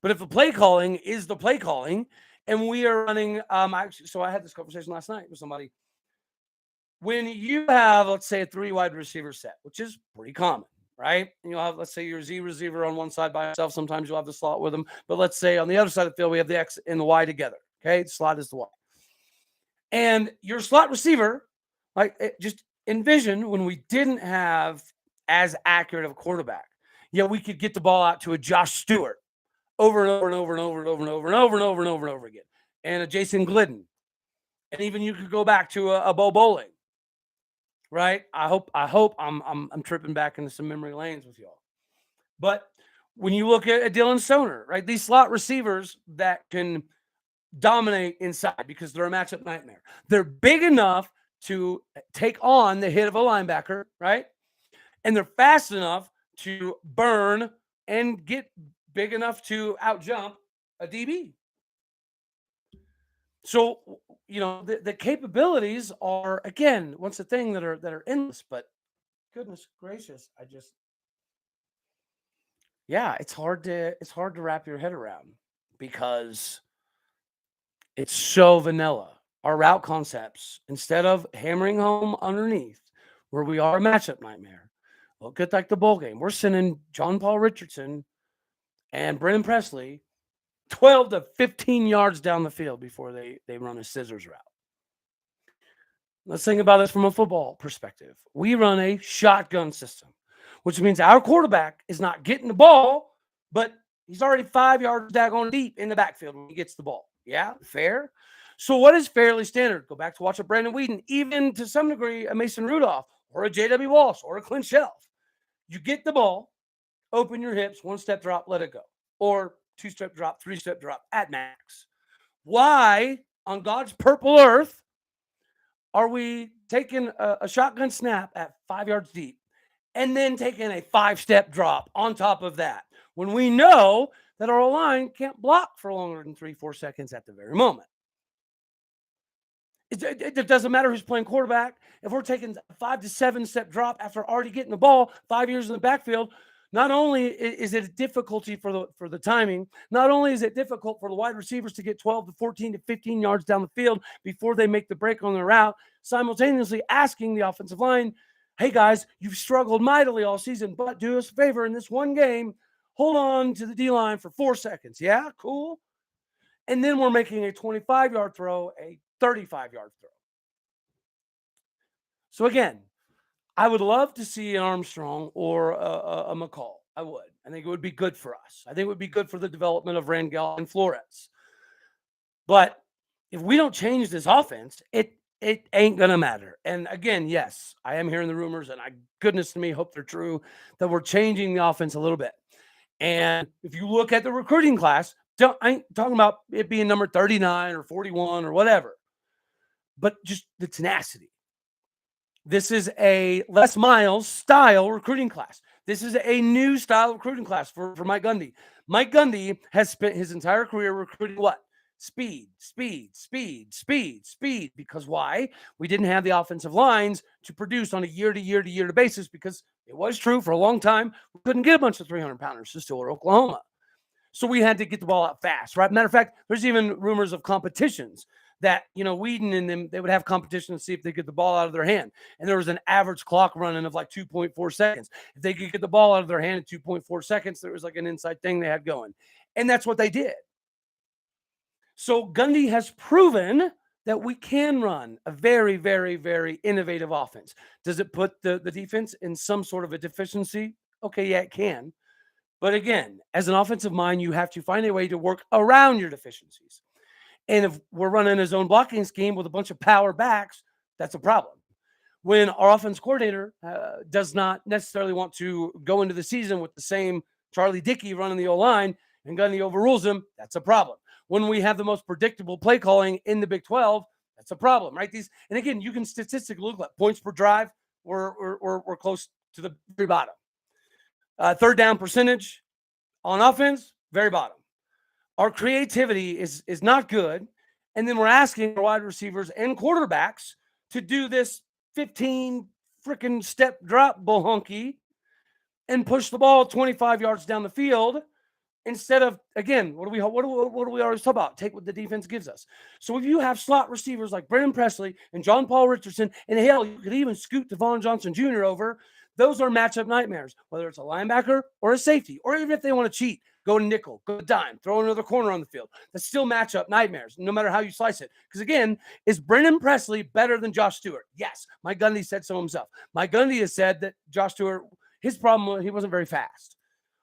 But if the play calling is the play calling, and we are running, so I had this conversation last night with somebody. When you have, let's say, a 3 wide receiver set, which is pretty common, right? You'll have, let's say, your Z receiver on one side by himself. Sometimes you'll have the slot with him. But let's say on the other side of the field, we have the X and the Y together. Okay, the slot is the Y. And your slot receiver, just envision when we didn't have as accurate of a quarterback, we could get the ball out to a Josh Stewart over and over and over and over and over and over and over and over and over and over again, and a Jason Glidden, and even you could go back to a Bo Bowling, right? I hope I'm tripping back into some memory lanes with y'all, but when you look at Dylan Stoner, right, these slot receivers that can dominate inside because they're a matchup nightmare. They're big enough to take on the hit of a linebacker, right? And they're fast enough to burn and get big enough to outjump a DB. So, the capabilities are, again, once a thing that are endless, but goodness gracious, it's hard to wrap your head around because it's so vanilla. Our route concepts, instead of hammering home underneath where we are a matchup nightmare, look at like the bowl game. We're sending John Paul Richardson and Brennan Presley 12 to 15 yards down the field before they run a scissors route. Let's think about this from a football perspective. We run a shotgun system, which means our quarterback is not getting the ball, but he's already 5 yards daggone deep in the backfield when he gets the ball. Yeah, fair. So what is fairly standard? Go back to watch a Brandon Whedon, even to some degree a Mason Rudolph or a J.W. Walsh or a Clint Shelf. You get the ball, open your hips, 1-step drop, let it go. Or 2-step drop, 3-step drop at max. Why on God's purple earth are we taking a shotgun snap at 5 yards deep and then taking a 5-step drop on top of that when we know that our line can't block for longer than 3-4 seconds at the very moment. It doesn't matter who's playing quarterback. If we're taking a 5 to 7 step drop after already getting the ball 5 years in the backfield, not only is it a difficulty for the timing, not only is it difficult for the wide receivers to get 12 to 14 to 15 yards down the field before they make the break on their route, simultaneously asking the offensive line, hey guys, you've struggled mightily all season, but do us a favor in this one game, hold on to the D line for 4 seconds. Yeah, cool. And then we're making a 25-yard throw, a 35-yard throw. So again, I would love to see an Armstrong or a McCall. I would. I think it would be good for us. I think it would be good for the development of Rangel and Flores. But if we don't change this offense, it ain't gonna matter. And again, yes, I am hearing the rumors, and I goodness to me, hope they're true, that we're changing the offense a little bit. And if you look at the recruiting class, I ain't talking about it being number 39 or 41 or whatever, but just the tenacity. This is a Les Miles style recruiting class. This is a new style recruiting class for Mike Gundy. Mike Gundy has spent his entire career recruiting what? Speed, speed, speed, speed, speed. Because why? We didn't have the offensive lines to produce on a year to year to year to basis, because it was true for a long time. We couldn't get a bunch of 300-pounders to Stillwater, Oklahoma. So we had to get the ball out fast, right? Matter of fact, there's even rumors of competitions that, Whedon and them, they would have competition to see if they get the ball out of their hand. And there was an average clock running of like 2.4 seconds. If they could get the ball out of their hand in 2.4 seconds, there was like an inside thing they had going. And that's what they did. So Gundy has proven that we can run a very, very, very innovative offense. Does it put the defense in some sort of a deficiency? Okay, yeah, it can. But again, as an offensive mind, you have to find a way to work around your deficiencies. And if we're running a zone blocking scheme with a bunch of power backs, that's a problem. When our offense coordinator does not necessarily want to go into the season with the same Charlie Dickey running the O-line and Gundy overrules him, that's a problem. When we have the most predictable play calling in the Big 12, that's a problem, right? And again, you can statistically look at points per drive. We're close to the very bottom. Third down percentage on offense, very bottom. Our creativity is not good. And then we're asking our wide receivers and quarterbacks to do this 15 freaking step drop bullhunky and push the ball 25 yards down the field instead of, again, what do we always talk about? Take what the defense gives us. So if you have slot receivers like Brennan Presley and John Paul Richardson, and hell, you could even scoot Devon Johnson Jr. over, those are matchup nightmares, whether it's a linebacker or a safety, or even if they want to cheat, go to nickel, go to dime, throw another corner on the field. That's still matchup nightmares, no matter how you slice it. Because again, is Brennan Presley better than Josh Stewart? Yes. Mike Gundy said so himself. Mike Gundy has said that Josh Stewart, his problem was he wasn't very fast,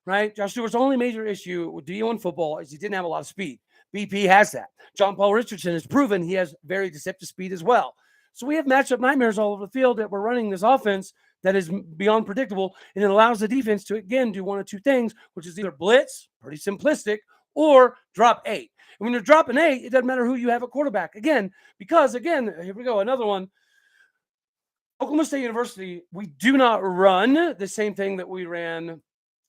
right? Josh Stewart's only major issue with D1 football is he didn't have a lot of speed. BP has that. John Paul Richardson has proven he has very deceptive speed as well. So we have matchup nightmares all over the field that we're running this offense that is beyond predictable, and it allows the defense to, again, do one of two things, which is either blitz, pretty simplistic, or drop 8. And when you're dropping 8, it doesn't matter who you have at quarterback. Again, because, again, here we go, another one. Oklahoma State University, we do not run the same thing that we ran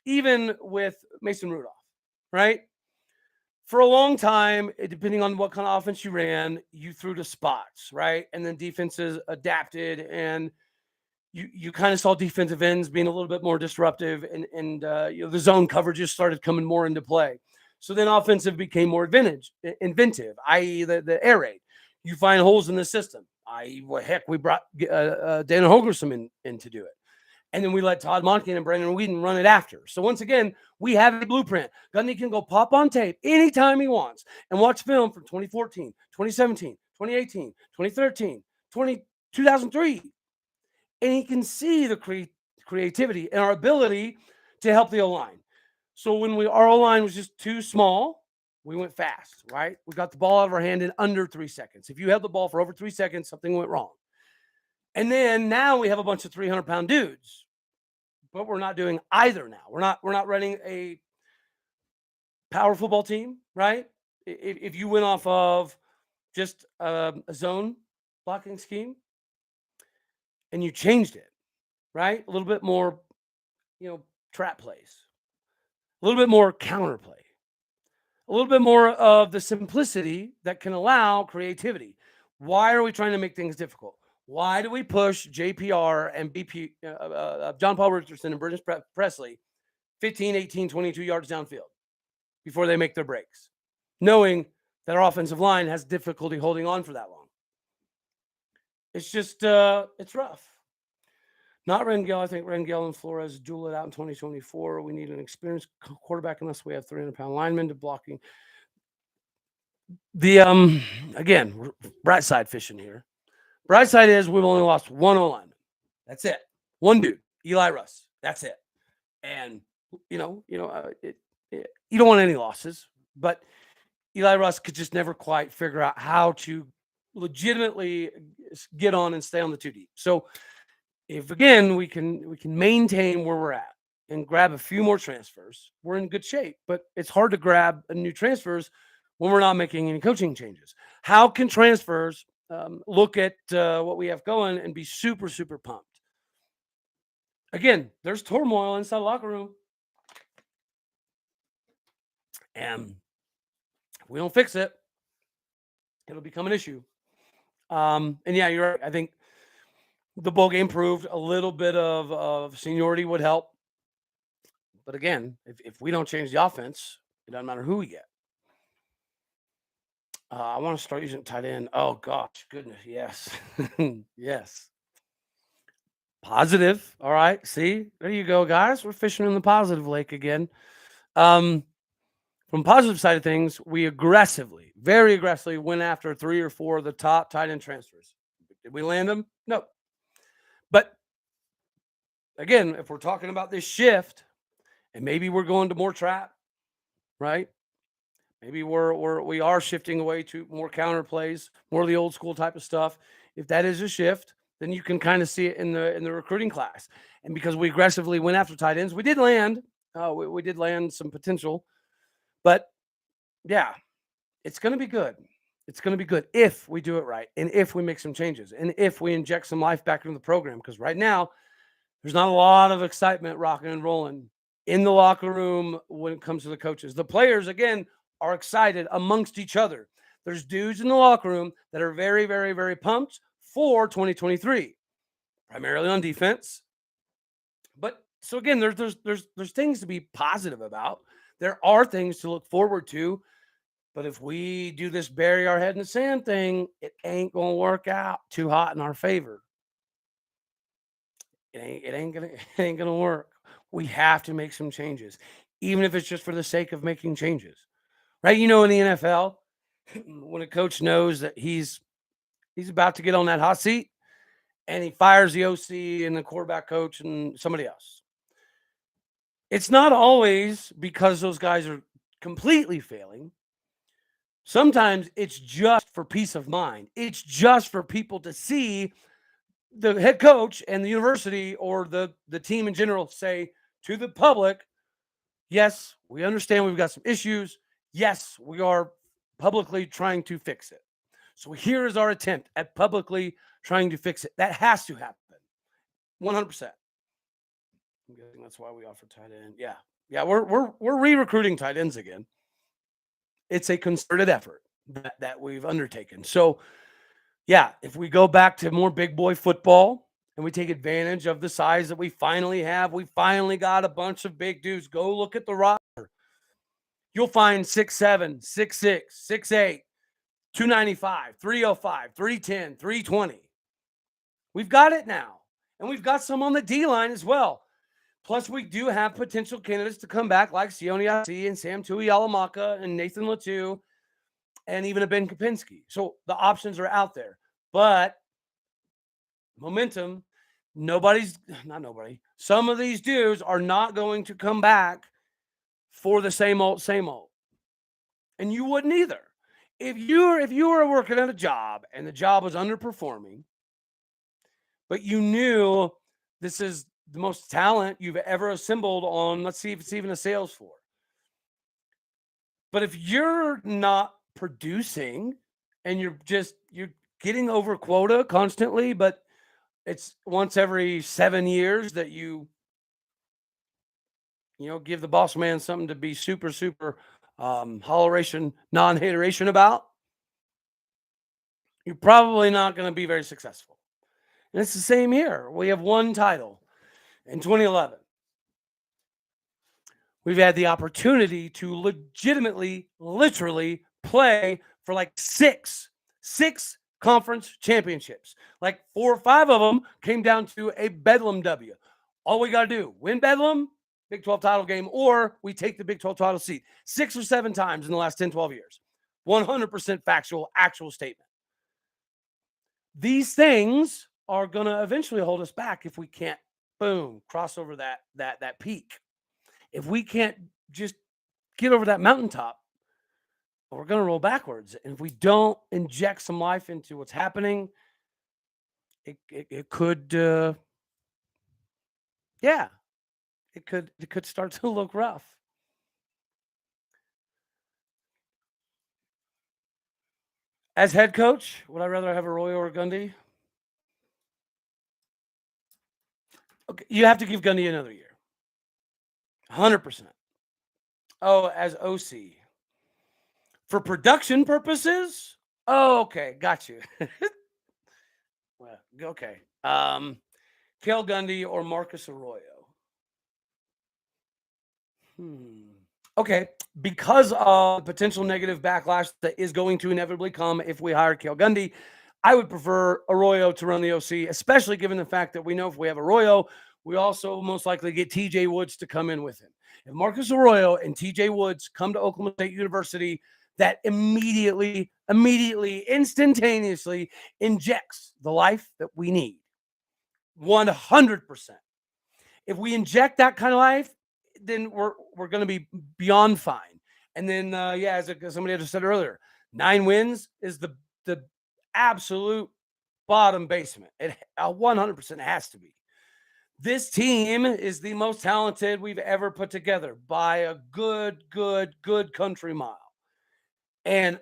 even with Mason Rudolph, right? For a long time, depending on what kind of offense you ran, you threw to spots, right? And then defenses adapted, and you kind of saw defensive ends being a little bit more disruptive, and the zone coverages started coming more into play. So then offensive became more inventive, i.e. the air raid. You find holes in the system, i.e. we brought Dana Holgerson in to do it. And then we let Todd Monken and Brandon Whedon run it after. So once again, we have a blueprint. Gundy can go pop on tape anytime he wants and watch film from 2014, 2017, 2018, 2013, 2003. And he can see the creativity and our ability to help the O-line. So when our O-line was just too small, we went fast, right? We got the ball out of our hand in under 3 seconds. If you held the ball for over 3 seconds, something went wrong. And then now we have a bunch of 300-pound dudes, but we're not doing either now. We're not running a power football team, right? If you went off of just a zone blocking scheme and you changed it, right? A little bit more, trap plays, a little bit more counter play. a little bit more of the simplicity that can allow creativity. Why are we trying to make things difficult? Why do we push JPR and John Paul Richardson and Presley 15, 18, 22 yards downfield before they make their breaks, knowing that our offensive line has difficulty holding on for that long? It's just, it's rough. Not Rangel. I think Rangel and Flores duel it out in 2024. We need an experienced quarterback unless we have 300-pound linemen to blocking. Again, we're bright side fishing here. Bright side is we've only lost one O-lineman. That's it. One dude, Eli Russ. That's it. And you don't want any losses, but Eli Russ could just never quite figure out how to legitimately get on and stay on the 2 deep. So if again we can maintain where we're at and grab a few more transfers, we're in good shape. But it's hard to grab new transfers when we're not making any coaching changes. How can transfers look at what we have going and be super, super pumped? Again, there's turmoil inside the locker room. And if we don't fix it, it'll become an issue. And yeah, you're right. I think the bowl game proved a little bit of seniority would help. But again, if we don't change the offense, it doesn't matter who we get. I want to start using tight end. Oh, gosh, goodness, yes. Yes. Positive. All right. See, there you go, guys. We're fishing in the positive lake again. From positive side of things, we very aggressively went after 3 or 4 of the top tight end transfers. Did we land them? No. But again, if we're talking about this shift, and maybe we're going to more trap, right? Maybe we are shifting away to more counter plays, more of the old school type of stuff. If that is a shift, then you can kind of see it in the recruiting class. And because we aggressively went after tight ends, we did land. We did land some potential, but yeah, it's going to be good. It's going to be good if we do it right, and if we make some changes, and if we inject some life back into the program. Because right now, there's not a lot of excitement rocking and rolling in the locker room when it comes to the coaches. The players, again, are excited amongst each other. There's dudes in the locker room that are very, very, very pumped for 2023, primarily on defense. But so again, there's things to be positive about. There are things to look forward to. But if we do this bury our head in the sand thing, it ain't gonna work out too hot in our favor. It ain't gonna work. We have to make some changes, even if it's just for the sake of making changes. Right? In the NFL, when a coach knows that he's about to get on that hot seat and he fires the OC and the quarterback coach and somebody else. It's not always because those guys are completely failing. Sometimes it's just for peace of mind. It's just for people to see the head coach and the university or the team in general say to the public, yes, we understand we've got some issues. Yes, we are publicly trying to fix it. So here is our attempt at publicly trying to fix it. That has to happen. 100%. I'm guessing that's why we offer tight end. Yeah. Yeah, we're re-recruiting tight ends again. It's a concerted effort that we've undertaken. So, yeah, if we go back to more big boy football and we take advantage of the size that we finally have, we finally got a bunch of big dudes. Go look at the roster. You'll find 6'7", 6'6", 6'8", 295, 305, 310, 320. We've got it now. And we've got some on the D-line as well. Plus, we do have potential candidates to come back like Sione Asi and Sam Tuialamaka and Nathan Latu and even a Ben Kapinski. So the options are out there. But momentum, some of these dudes are not going to come back for the same old. And you wouldn't either. If you were working at a job and the job was underperforming, but you knew this is the most talent you've ever assembled on, let's see if it's even a sales floor. But if you're not producing and you're getting over quota constantly, but it's once every 7 years that you give the boss man something to be super, super holleration, non-hateration about, you're probably not going to be very successful. And it's the same here. We have one title in 2011. We've had the opportunity to legitimately, literally play for like six conference championships. Like 4 or 5 of them came down to a Bedlam W. All we got to do, win Bedlam, Big 12 title game, or we take the Big 12 title seat 6 or 7 times in the last 10, 12 years. 100% factual, actual statement. These things are going to eventually hold us back if we can't, boom, cross over that peak. If we can't just get over that mountaintop, we're going to roll backwards. And if we don't inject some life into what's happening, it could, yeah, it could start to look rough. As head coach, would I rather have Arroyo or Gundy? Okay, you have to give Gundy another year. 100%. Oh, as OC. For production purposes? Oh, okay, got you. Well, okay. Cale Gundy or Marcus Arroyo? Okay, because of potential negative backlash that is going to inevitably come if we hire Cale Gundy, I would prefer Arroyo to run the OC, especially given the fact that we know if we have Arroyo, we also most likely get TJ Woods to come in with him. If Marcus Arroyo and TJ Woods come to Oklahoma State University, that immediately, instantaneously injects the life that we need. 100%. If we inject that kind of life, then we're going to be beyond fine. And then, as somebody just said earlier, 9 wins is the absolute bottom basement. It 100% has to be. This team is the most talented we've ever put together by a good country mile. And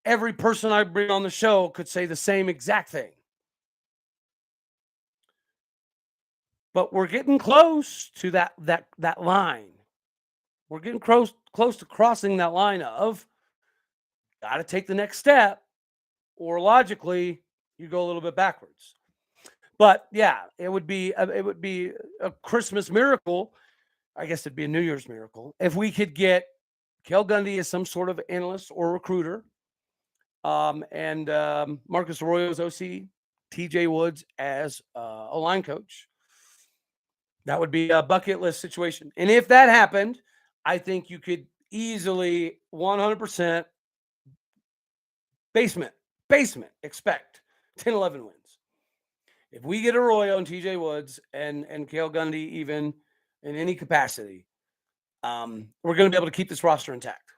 every person I bring on the show could say the same exact thing. But we're getting close to that line. We're getting close to crossing that line of got to take the next step, or logically you go a little bit backwards. But yeah, it would be a Christmas miracle. I guess it'd be a New Year's miracle if we could get Cale Gundy as some sort of analyst or recruiter, and Marcus Arroyo as OC, TJ Woods as a line coach. That would be a bucket list situation. And if that happened, I think you could easily 100% basement expect 10, 11 wins. If we get Arroyo and TJ Woods and Cale Gundy even in any capacity, we're going to be able to keep this roster intact.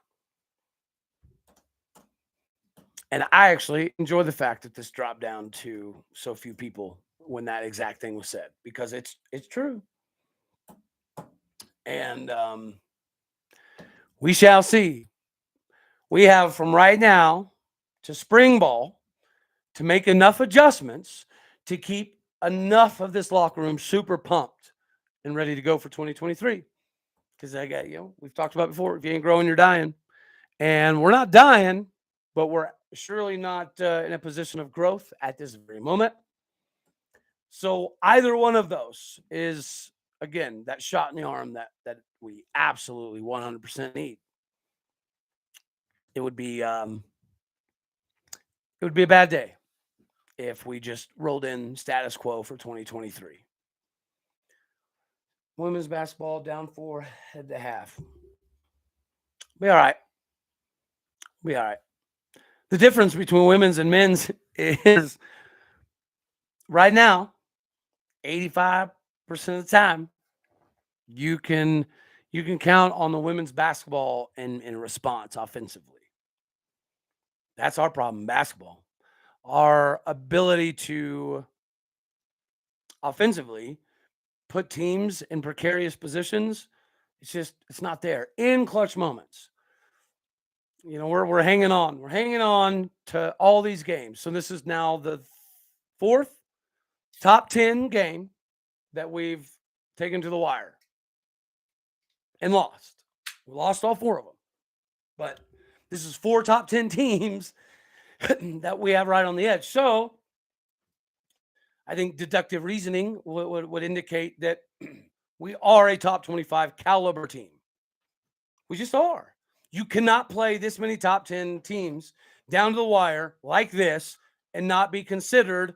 And I actually enjoy the fact that this dropped down to so few people when that exact thing was said, because it's true. And we shall see. We have from right now to spring ball to make enough adjustments to keep enough of this locker room super pumped and ready to go for 2023. Because I got, we've talked about before, if you ain't growing, you're dying. And we're not dying, but we're surely not in a position of growth at this very moment. So either one of those is, again, that shot in the arm that we absolutely 100% need. It would be a bad day if we just rolled in status quo for 2023. Women's basketball down 4 at the half. Be all right. Be all right. The difference between women's and men's is right now, 85% of the time, you can count on the women's basketball in response offensively. That's our problem in basketball. Our ability to offensively put teams in precarious positions, it's not there in clutch moments. We're hanging on. We're hanging on to all these games. So this is now the 4th top 10 game that we've taken to the wire and lost. We lost all 4 of them. But this is 4 top 10 teams that we have right on the edge. So I think deductive reasoning would indicate that we are a top 25 caliber team. We just are. You cannot play this many top 10 teams down to the wire like this and not be considered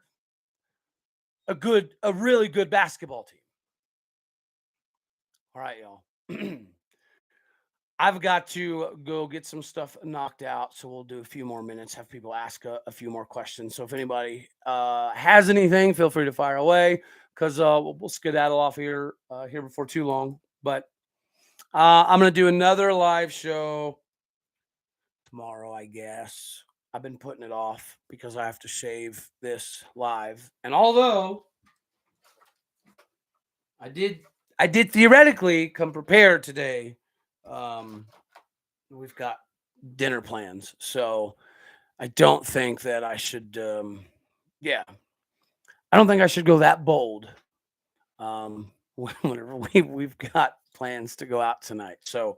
a really good basketball team. All right, y'all. I've got to go get some stuff knocked out, so we'll do a few more minutes, have people ask a few more questions. So if anybody has anything, feel free to fire away because we'll skedaddle off here before too long. But I'm going to do another live show tomorrow, I guess. I've been putting it off because I have to shave this live. And although I did theoretically come prepared today, we've got dinner plans. So I don't think that I should yeah. I don't think I should go that bold. Whenever we've got plans to go out tonight. So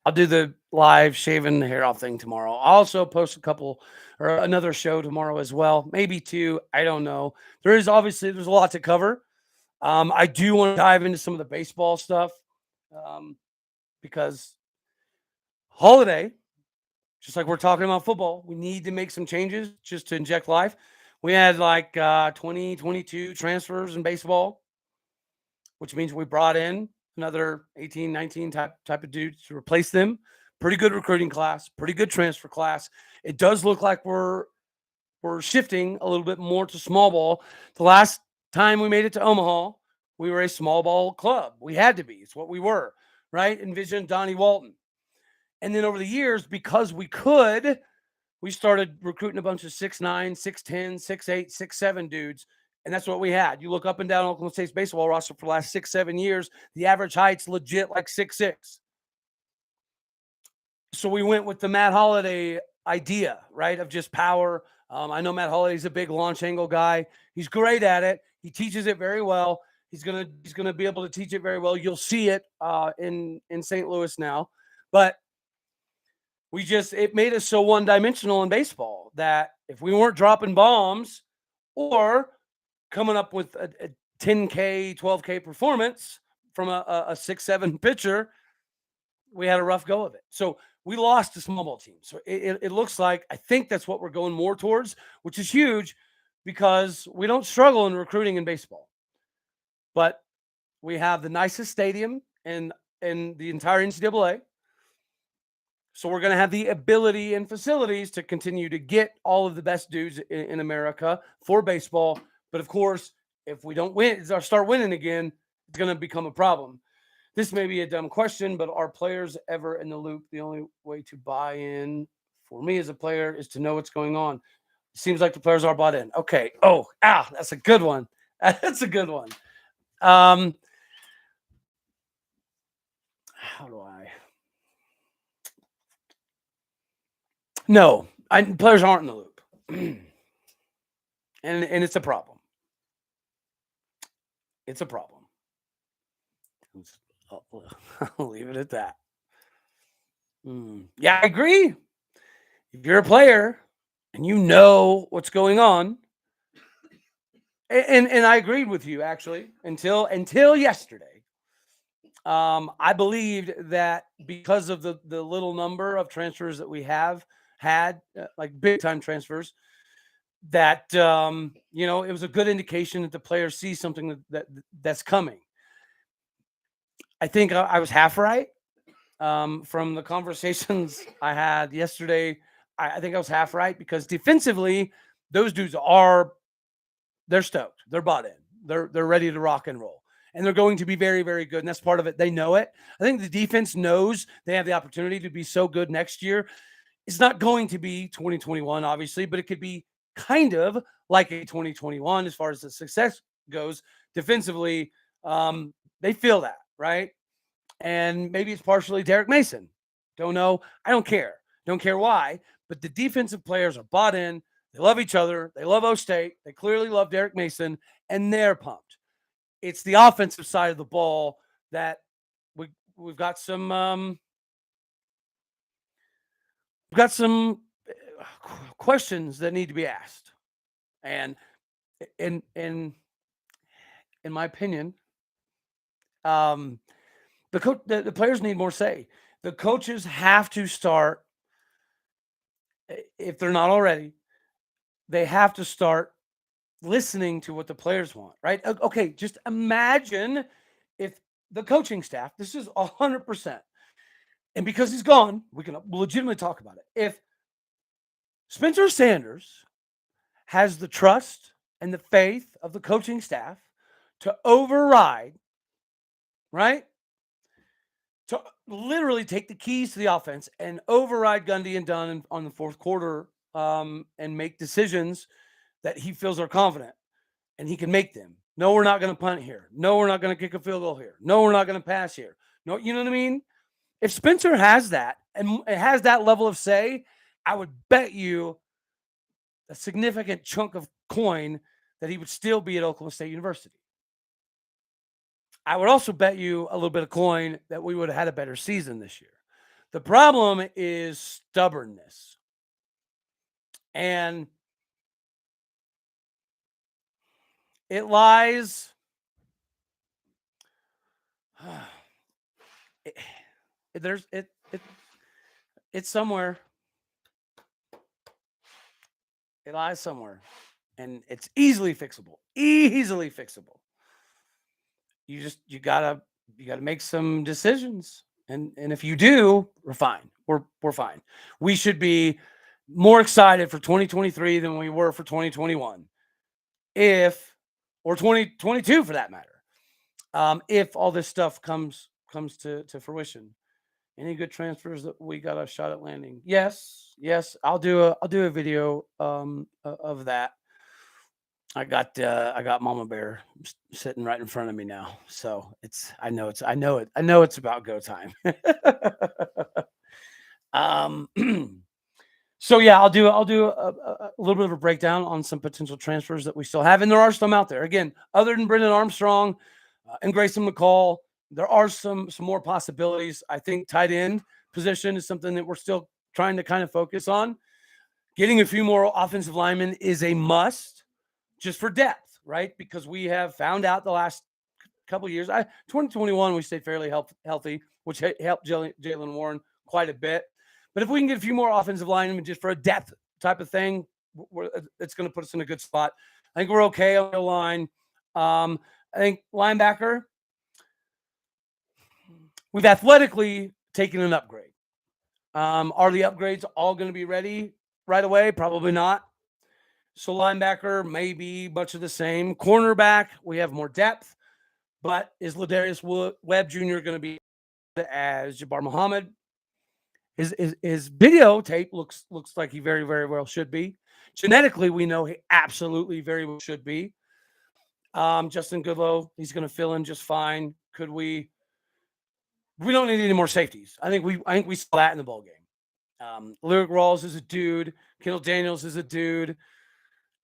I'll do the live shaving the hair off thing tomorrow. I'll also post a couple or another show tomorrow as well. Maybe two. I don't know. There's a lot to cover. I do want to dive into some of the baseball stuff because holiday, just like we're talking about football, we need to make some changes just to inject life. We had like 20, 22 transfers in baseball, which means we brought in another 18, 19 type of dudes to replace them. Pretty good recruiting class, pretty good transfer class. It does look like we're shifting a little bit more to small ball. The last time we made it to Omaha, we were a small ball club. We had to be. It's what we were, right? Envision Donnie Walton. And then over the years, because we could, we started recruiting a bunch of 6'9", 6'10", 6'8", 6'7" dudes. And that's what we had. You look up and down Oklahoma State's baseball roster for the last 6-7 years, the average height's legit like 6'6". So we went with the Matt Holliday idea, right, of just power. I know Matt Holliday's a big launch angle guy. He's great at it. He teaches it very well. He's gonna be able to teach it very well. You'll see it in St. Louis now, but it made us so one-dimensional in baseball that if we weren't dropping bombs or coming up with a 10K, 12K performance from a 6-7 pitcher, we had a rough go of it. So we lost the small ball team. So it looks like, I think that's what we're going more towards, which is huge because we don't struggle in recruiting in baseball. But we have the nicest stadium in the entire NCAA. So we're going to have the ability and facilities to continue to get all of the best dudes in America for baseball. But of course, if we don't win or start winning again, it's going to become a problem. This may be a dumb question, but are players ever in the loop? The only way to buy in for me as a player is to know what's going on. It seems like the players are bought in. Okay. Oh, that's a good one. That's a good one. How do I? No, players aren't in the loop, and it's a problem. It's a problem. I'll leave it at that. Yeah, I agree. If you're a player and you know what's going on, and I agreed with you actually until yesterday. I believed that because of the little number of transfers that we have had, like big time transfers, that it was a good indication that the players see something that's coming. I think I was half right from the conversations I had yesterday. I think I was half right because defensively, those dudes they're stoked. They're bought in. They're ready to rock and roll. And they're going to be very, very good. And that's part of it. They know it. I think the defense knows they have the opportunity to be so good next year. It's not going to be 2021, obviously, but it could be kind of like a 2021 as far as the success goes defensively. They feel that, right? And maybe it's partially Derek Mason. Don't know. I don't care. Don't care why. But the defensive players are bought in. They love each other. They love O State. They clearly love Derek Mason, and they're pumped. It's the offensive side of the ball that we've got some got some questions that need to be asked. And in my opinion, um, the players need more say. The coaches have to start, if they're not already, they have to start listening to what the players want, right? Okay, just imagine if the coaching staff, this is 100%, and because he's gone, we can legitimately talk about it. If Spencer Sanders has the trust and the faith of the coaching staff to override, right? To literally take the keys to the offense and override Gundy and Dunn on the fourth quarter, and make decisions that he feels are confident and he can make them. No, we're not going to punt here. No, we're not going to kick a field goal here. No, we're not going to pass here. No, you know what I mean? If Spencer has that and it has that level of say, I would bet you a significant chunk of coin that he would still be at Oklahoma State University. I would also bet you a little bit of coin that we would have had a better season this year. The problem is stubbornness. And it lies it's somewhere. It lies somewhere. And it's easily fixable. Easily fixable. You gotta make some decisions. And if you do, we're fine. We're fine. We should be more excited for 2023 than we were for 2021. Or 2022 for that matter. If all this stuff comes to fruition. Any good transfers that we got a shot at landing? Yes. I'll do a video of that. I got Mama Bear sitting right in front of me now. So I know it's about go time. So yeah, I'll do a little bit of a breakdown on some potential transfers that we still have, and there are some out there. Again, other than Brendan Armstrong and Grayson McCall, there are some more possibilities. I think tight end position is something that we're still trying to kind of focus on. Getting a few more offensive linemen is a must, just for depth, right? Because we have found out the last couple of years, 2021, we stayed fairly healthy, which helped Jalen Warren quite a bit. But if we can get a few more offensive linemen just for a depth type of thing, it's going to put us in a good spot. I think we're okay on the line. I think linebacker, we've athletically taken an upgrade. Are the upgrades all going to be ready right away? Probably not. So linebacker may be much of the same. Cornerback, we have more depth. But is Ladarius Webb Jr. going to be as Jabbar Muhammad? His videotape looks like he very, very well should be. Genetically, we know he absolutely very well should be. Justin Goodlow, he's going to fill in just fine. Could we don't need any more safeties. I think we saw that in the bowl game. Lyric Rawls is a dude. Kendall Daniels is a dude.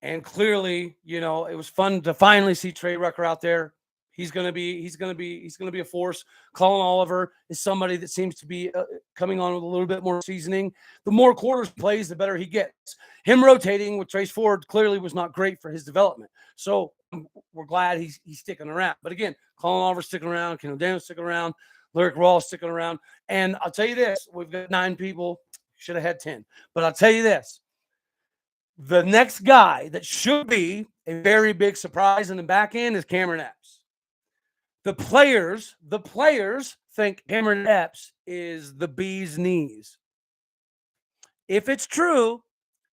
And clearly, it was fun to finally see Trey Rucker out there. He's gonna be a force. Colin Oliver is somebody that seems to be coming on with a little bit more seasoning. The more quarters he plays, the better he gets. Him rotating with Trace Ford clearly was not great for his development. So we're glad he's sticking around. But again, Colin Oliver sticking around, Kendall Daniels sticking around, Lyric Rawls sticking around. And I'll tell you this: we've got 9 people. Should have had 10. But I'll tell you this: the next guy that should be a very big surprise in the back end is Cameron Epps. The players think Cameron Epps is the bee's knees. If it's true,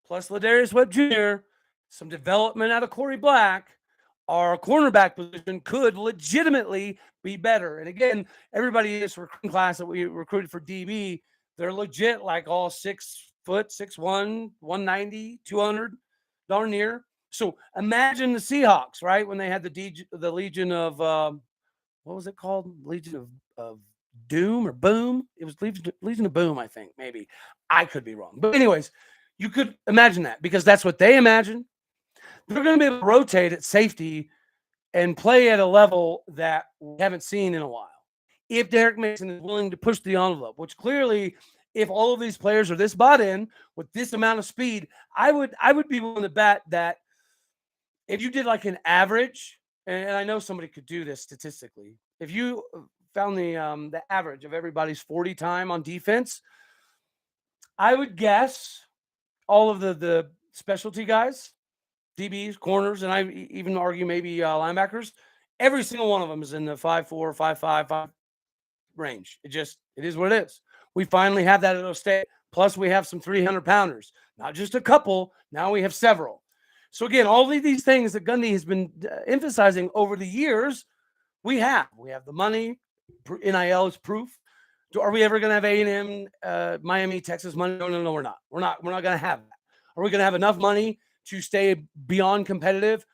plus Ladarius Webb Jr., some development out of Corey Black, our cornerback position could legitimately be better. And again, everybody in this recruiting class that we recruited for DB, they're legit like all 6 foot, 6'1", 190, 200, darn near. So imagine the Seahawks, right? When they had the Legion of what was it called? Legion of Doom or Boom? It was Legion of Boom, I think, maybe. I could be wrong. But anyways, you could imagine that because that's what they imagine. They're going to be able to rotate at safety and play at a level that we haven't seen in a while. If Derek Mason is willing to push the envelope, which clearly if all of these players are this bought in with this amount of speed, I would be willing to bet that if you did like an average, and I know somebody could do this statistically, if you found the average of everybody's 40 time on defense, I would guess all of the specialty guys, DBs, corners, and I even argue maybe linebackers, every single one of them is in the 5'4", 5'5", range. It is what it is. We finally have that at Ohio State. Plus, we have some 300-pounders, not just a couple. Now we have several. So again, all of these things that Gundy has been emphasizing over the years, we have. We have the money. NIL is proof. Are we ever going to have A&M, Miami, Texas money? No, we're not. We're not going to have that. Are we going to have enough money to stay beyond competitive,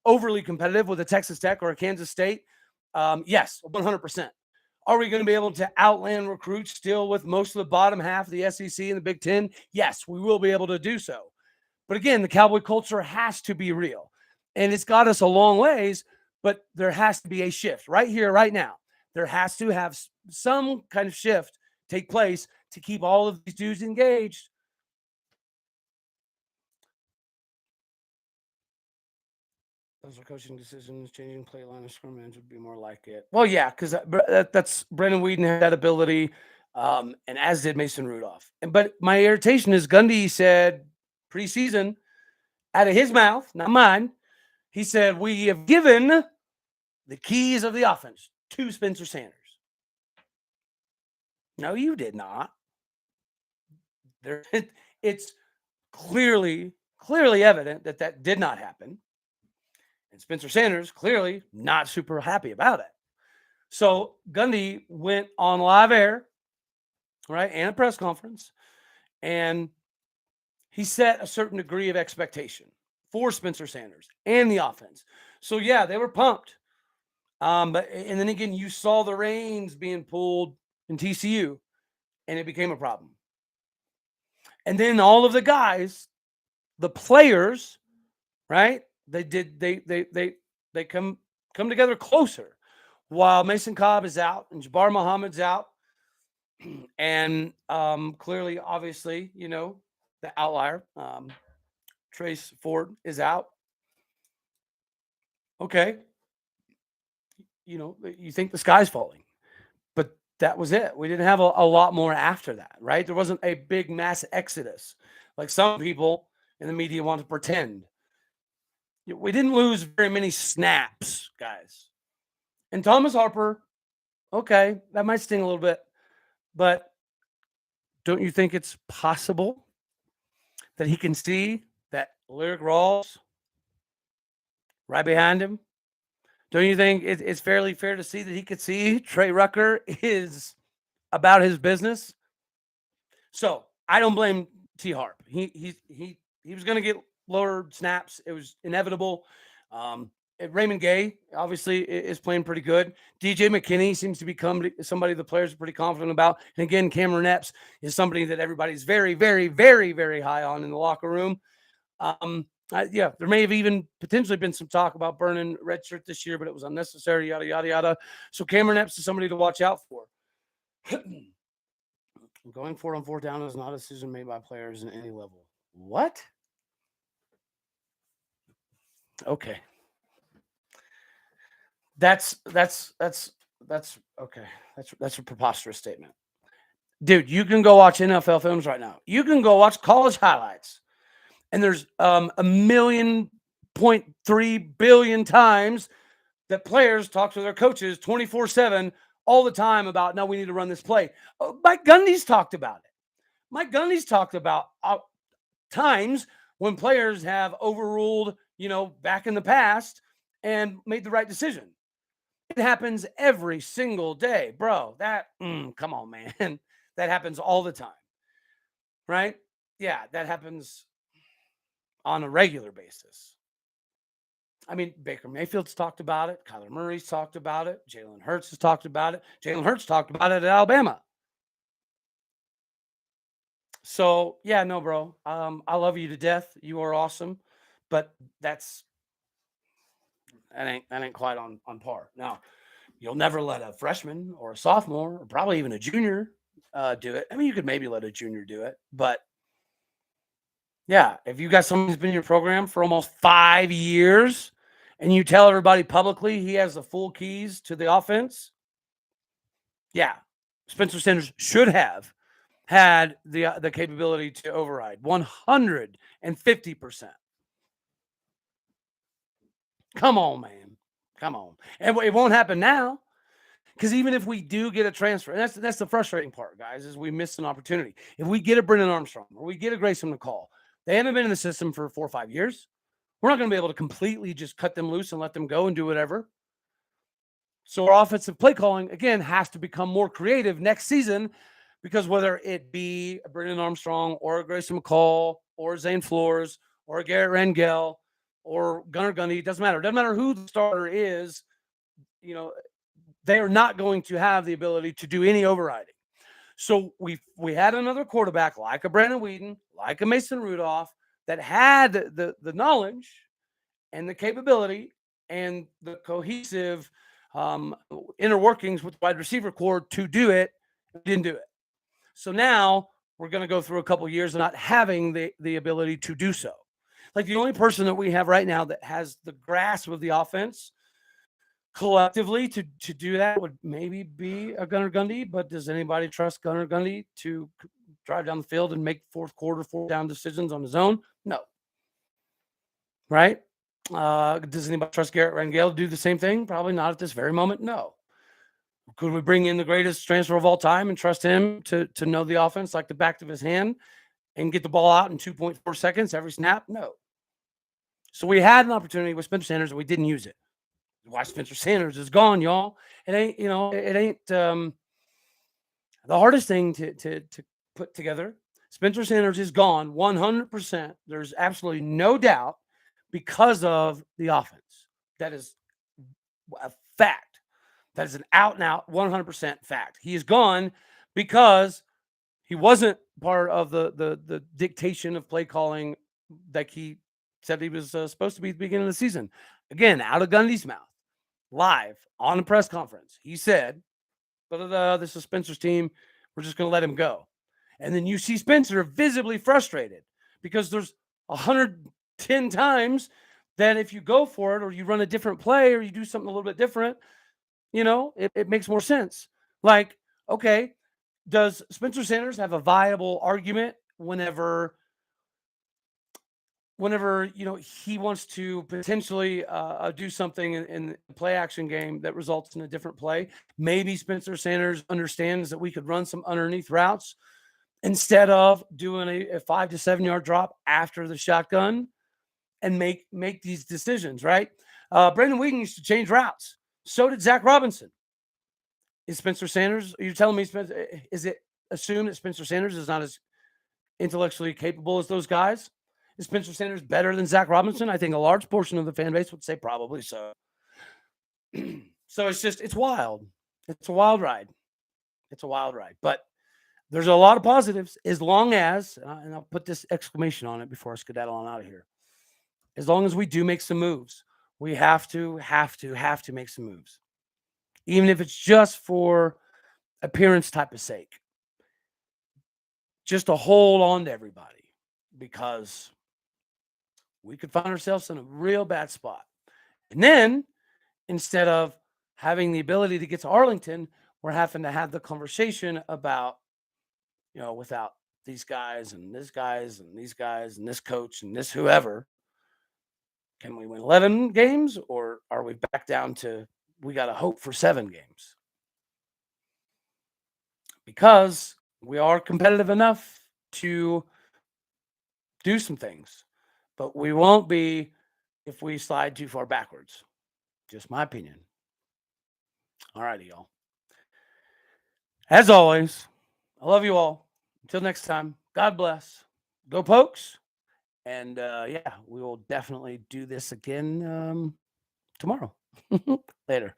overly competitive with a Texas Tech or a Kansas State? Yes, 100%. Are we going to be able to outland recruits still with most of the bottom half of the SEC and the Big Ten? Yes, we will be able to do so. But again, the Cowboy culture has to be real. And it's got us a long ways, but there has to be a shift right here, right now. There has to have some kind of shift take place to keep all of these dudes engaged. Those are coaching decisions. Changing play line of scrimmage would be more like it. Well, yeah, because that's Brendan Whedon had that ability, and as did Mason Rudolph. But my irritation is Gundy said preseason, out of his mouth, not mine, he said, we have given the keys of the offense to Spencer Sanders. No, you did not. It's clearly evident that did not happen. And Spencer Sanders clearly not super happy about it. So Gundy went on live air, right, and a press conference, and he set a certain degree of expectation for Spencer Sanders and the offense. So yeah, they were pumped. But and then again, you saw the reins being pulled in TCU, and it became a problem. And then all of the guys, the players, right? They come together closer while Mason Cobb is out and Jabbar Muhammad's out. And clearly, obviously, the outlier, Trace Ford is out. Okay. You think the sky's falling, but that was it. We didn't have a lot more after that, right? There wasn't a big mass exodus like some people in the media want to pretend. We didn't lose very many snaps, guys. And Thomas Harper, okay, that might sting a little bit, but don't you think it's possible that he can see that Lyric Rawls right behind him? Don't you think it's fairly fair to see that he could see Trey Rucker is about his business? So I don't blame T Harp. He was going to get lower snaps. It was inevitable. Raymond Gay obviously is playing pretty good. DJ McKinney seems to become somebody the players are pretty confident about. And again, Cameron Epps is somebody that everybody's very, very, very, very high on in the locker room. Yeah, there may have even potentially been some talk about burning redshirt this year, but it was unnecessary, yada, yada, yada. So Cameron Epps is somebody to watch out for. Going 4 on 4 down is not a decision made by players in any level. What? Okay. That's okay. That's a preposterous statement. Dude, you can go watch NFL films right now. You can go watch college highlights. And there's a million point 3 billion times that players talk to their coaches 24/7 all the time about, no, we need to run this play. Mike Gundy's talked about it. Mike Gundy's talked about times when players have overruled, back in the past and made the right decision. It happens every single day, bro. Come on, man. That happens all the time, right? Yeah, that happens on a regular basis. I mean, Baker Mayfield's talked about it. Kyler Murray's talked about it. Jalen Hurts has talked about it. Jalen Hurts talked about it at Alabama. So, yeah, no, bro. I love you to death. You are awesome. But that ain't quite on par. Now, you'll never let a freshman or a sophomore or probably even a junior do it. I mean, you could maybe let a junior do it, but yeah, if you got someone who's been in your program for almost 5 years and you tell everybody publicly he has the full keys to the offense, yeah, Spencer Sanders should have had the capability to override 150%. Come on, man. Come on. And it won't happen now. Because even if we do get a transfer, and that's the frustrating part, guys, is we miss an opportunity. If we get a Brennan Armstrong or we get a Grayson McCall, they haven't been in the system for 4 or 5 years. We're not going to be able to completely just cut them loose and let them go and do whatever. So our offensive play calling, again, has to become more creative next season, because whether it be a Brennan Armstrong or a Grayson McCall or Zane Flores or a Garrett Rangel or Gunnar Gundy, it doesn't matter. It doesn't matter who the starter is, you know, they are not going to have the ability to do any overriding. So we had another quarterback like a Brandon Whedon, like a Mason Rudolph, that had the knowledge and the capability and the cohesive inner workings with wide receiver core to do it. Didn't do it. So now we're going to go through a couple of years of not having the ability to do so. Like the only person that we have right now that has the grasp of the offense collectively to do that would maybe be a Gunnar Gundy, but does anybody trust Gunnar Gundy to drive down the field and make fourth quarter, fourth down decisions on his own? No. Right? Does anybody trust Garrett Rangel to do the same thing? Probably not at this very moment. No. Could we bring in the greatest transfer of all time and trust him to know the offense like the back of his hand and get the ball out in 2.4 seconds every snap? No. So we had an opportunity with Spencer Sanders and we didn't use it. Why Spencer Sanders is gone, y'all. It ain't, it ain't the hardest thing to put together. Spencer Sanders is gone 100%. There's absolutely no doubt because of the offense. That is a fact. That is an out and out 100% fact. He is gone because he wasn't part of the dictation of play calling that he said he was supposed to be at the beginning of the season. Again, out of Gundy's mouth. Live on a press conference, he said, this is Spencer's team. We're just going to let him go. And then you see Spencer visibly frustrated because there's 110 times that if you go for it or you run a different play or you do something a little bit different, it makes more sense. Like, okay, does Spencer Sanders have a viable argument whenever he wants to potentially do something in the play action game that results in a different play? Maybe Spencer Sanders understands that we could run some underneath routes instead of doing a 5 to 7 yard drop after the shotgun and make these decisions, right? Brandon Whedon used to change routes. So did Zach Robinson. Is Spencer Sanders, are you telling me, is it assumed that Spencer Sanders is not as intellectually capable as those guys? Is Spencer Sanders better than Zach Robinson? I think a large portion of the fan base would say probably so. So it's wild. It's a wild ride. It's a wild ride. But there's a lot of positives as long as, and I'll put this exclamation on it before I skedaddle on out of here. As long as we do make some moves, we have to make some moves. Even if it's just for appearance type of sake. Just to hold on to everybody, because we could find ourselves in a real bad spot. And then instead of having the ability to get to Arlington, we're having to have the conversation about, without these guys and this guys and these guys and this coach and this whoever, can we win 11 games or are we back down to we got to hope for 7 games? Because we are competitive enough to do some things, but we won't be if we slide too far backwards. Just my opinion. All righty, y'all. As always, I love you all. Until next time, God bless. Go Pokes. And we will definitely do this again tomorrow. Later.